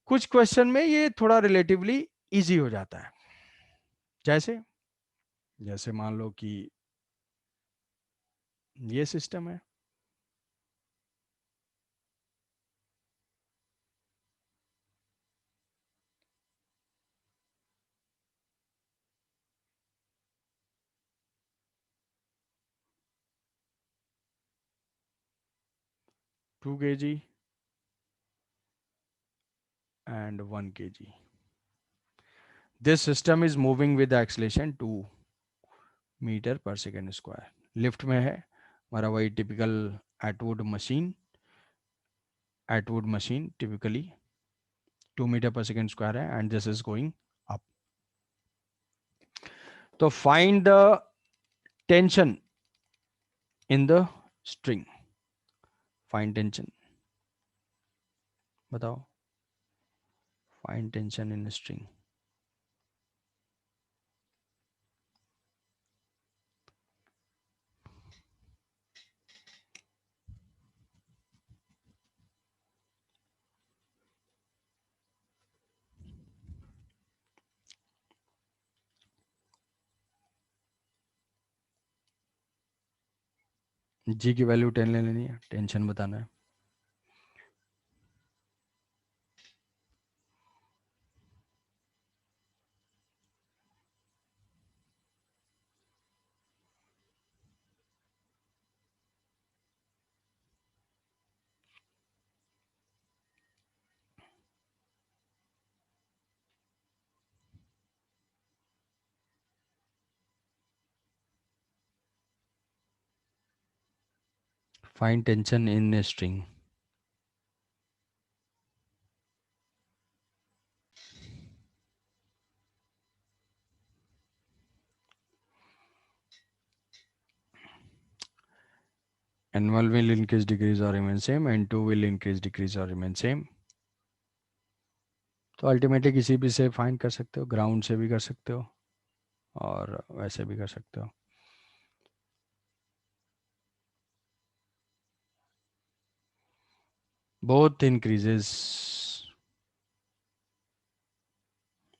कुछ क्वेश्चन में ये थोड़ा रिलेटिवली इजी हो जाता है। जैसे जैसे मान लो कि ये सिस्टम है, 2 kg and 1 kg. This system is moving with the acceleration 2 metre पर सेकेंड स्क्वायर। लिफ्ट में है हमारा वही typical Atwood machine typically 2 metre पर सेकेंड स्क्वायर है, and this is going up. तो find the tension in the string. Find tension, बताओ। Find tension in string. G की वैल्यू 10 ले लेनी है, टेंशन बताना है। Find tension in string. N1 will increase, decrease or remain same, N2 will increase, decrease or remain same। तो ultimately किसी भी से फाइंड कर सकते हो, ग्राउंड से भी कर सकते हो और वैसे भी कर सकते हो। बोथ इंक्रीजेस,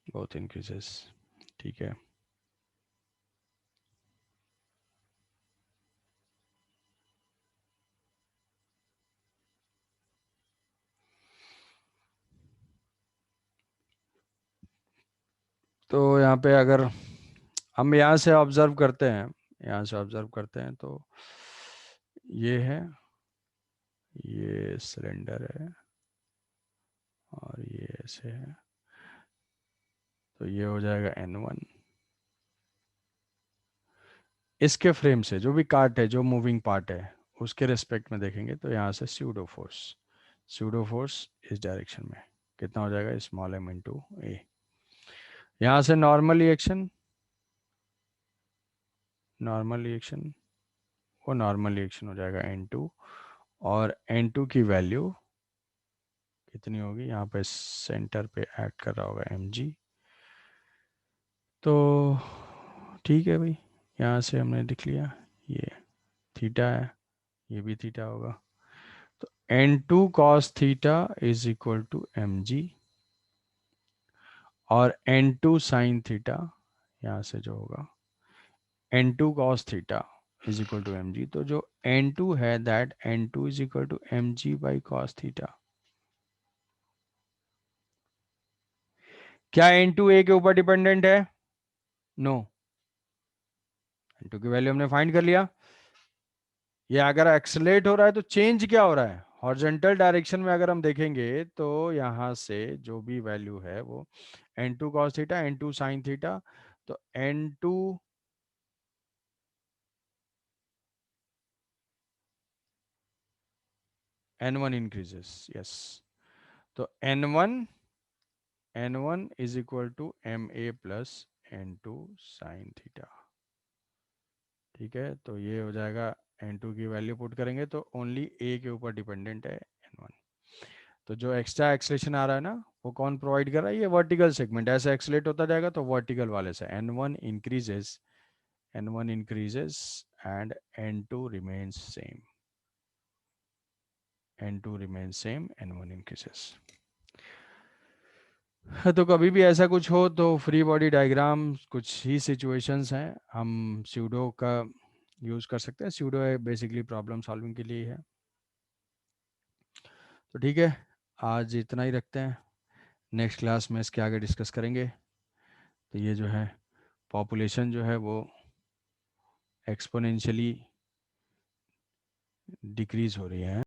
बोथ इंक्रीजेस, ठीक है। तो यहाँ पे अगर हम यहाँ से ऑब्जर्व करते हैं, यहाँ से ऑब्जर्व करते हैं तो ये है, ये सिलेंडर है और ये ऐसे है, तो ये हो जाएगा N1। इसके फ्रेम से जो भी काट है, जो मूविंग पार्ट है, उसके रेस्पेक्ट में देखेंगे तो यहाँ से स्यूडो फोर्स इस डायरेक्शन में कितना हो जाएगा, स्मॉल m इंटू ए। यहाँ से नॉर्मल रिएक्शन वो नॉर्मल रिएक्शन हो जाएगा N2, और N2 की वैल्यू कितनी होगी, यहाँ पे सेंटर पे एक्ट कर रहा होगा mg। तो ठीक है भाई, यहाँ से हमने लिख लिया, ये थीटा है, ये भी थीटा होगा। तो N2 cos theta is equal to mg, और N2 sin थीटा यहाँ से जो होगा N2 cos theta is equal to m g. तो जो n2 है that n2 is equal to m ji by cos theta. क्या n2 a के ऊपर डिपेंडेंट है? नो। n2 की वैल्यू हमने फाइंड कर लिया। ये अगर एक्सलेट हो रहा है तो चेंज क्या हो रहा है? हॉरिजॉन्टल डायरेक्शन में अगर हम देखेंगे तो यहां से जो भी वैल्यू है वो n2 cos theta, n2 sin theta, तो n2 n1 इंक्रीजेस। यस। तो n1 is equal to m a plus n2 sin theta. ठीक है, तो ये हो जाएगा। n2 की वैल्यू पुट करेंगे तो ओनली a के ऊपर डिपेंडेंट है n1। तो जो एक्स्ट्रा एक्सलेशन आ रहा है ना, वो कौन प्रोवाइड कर रहा है? ये वर्टिकल सेगमेंट ऐसे एक्सलेट होता जाएगा तो वर्टिकल वाले से n1 increases and n2 remains same, n2 remains same, n1 increases। तो कभी भी ऐसा कुछ हो तो फ्री बॉडी डायग्राम कुछ ही सिचुएशंस हैं हम स्यूडो का यूज़ कर सकते हैं। स्यूडो बेसिकली प्रॉब्लम सॉल्विंग के लिए है। तो ठीक है, आज इतना ही रखते हैं। नेक्स्ट क्लास में इसके आगे डिस्कस करेंगे। तो ये जो है पॉपुलेशन जो है वो एक्सपोनेंशियली डिक्रीज हो रही है।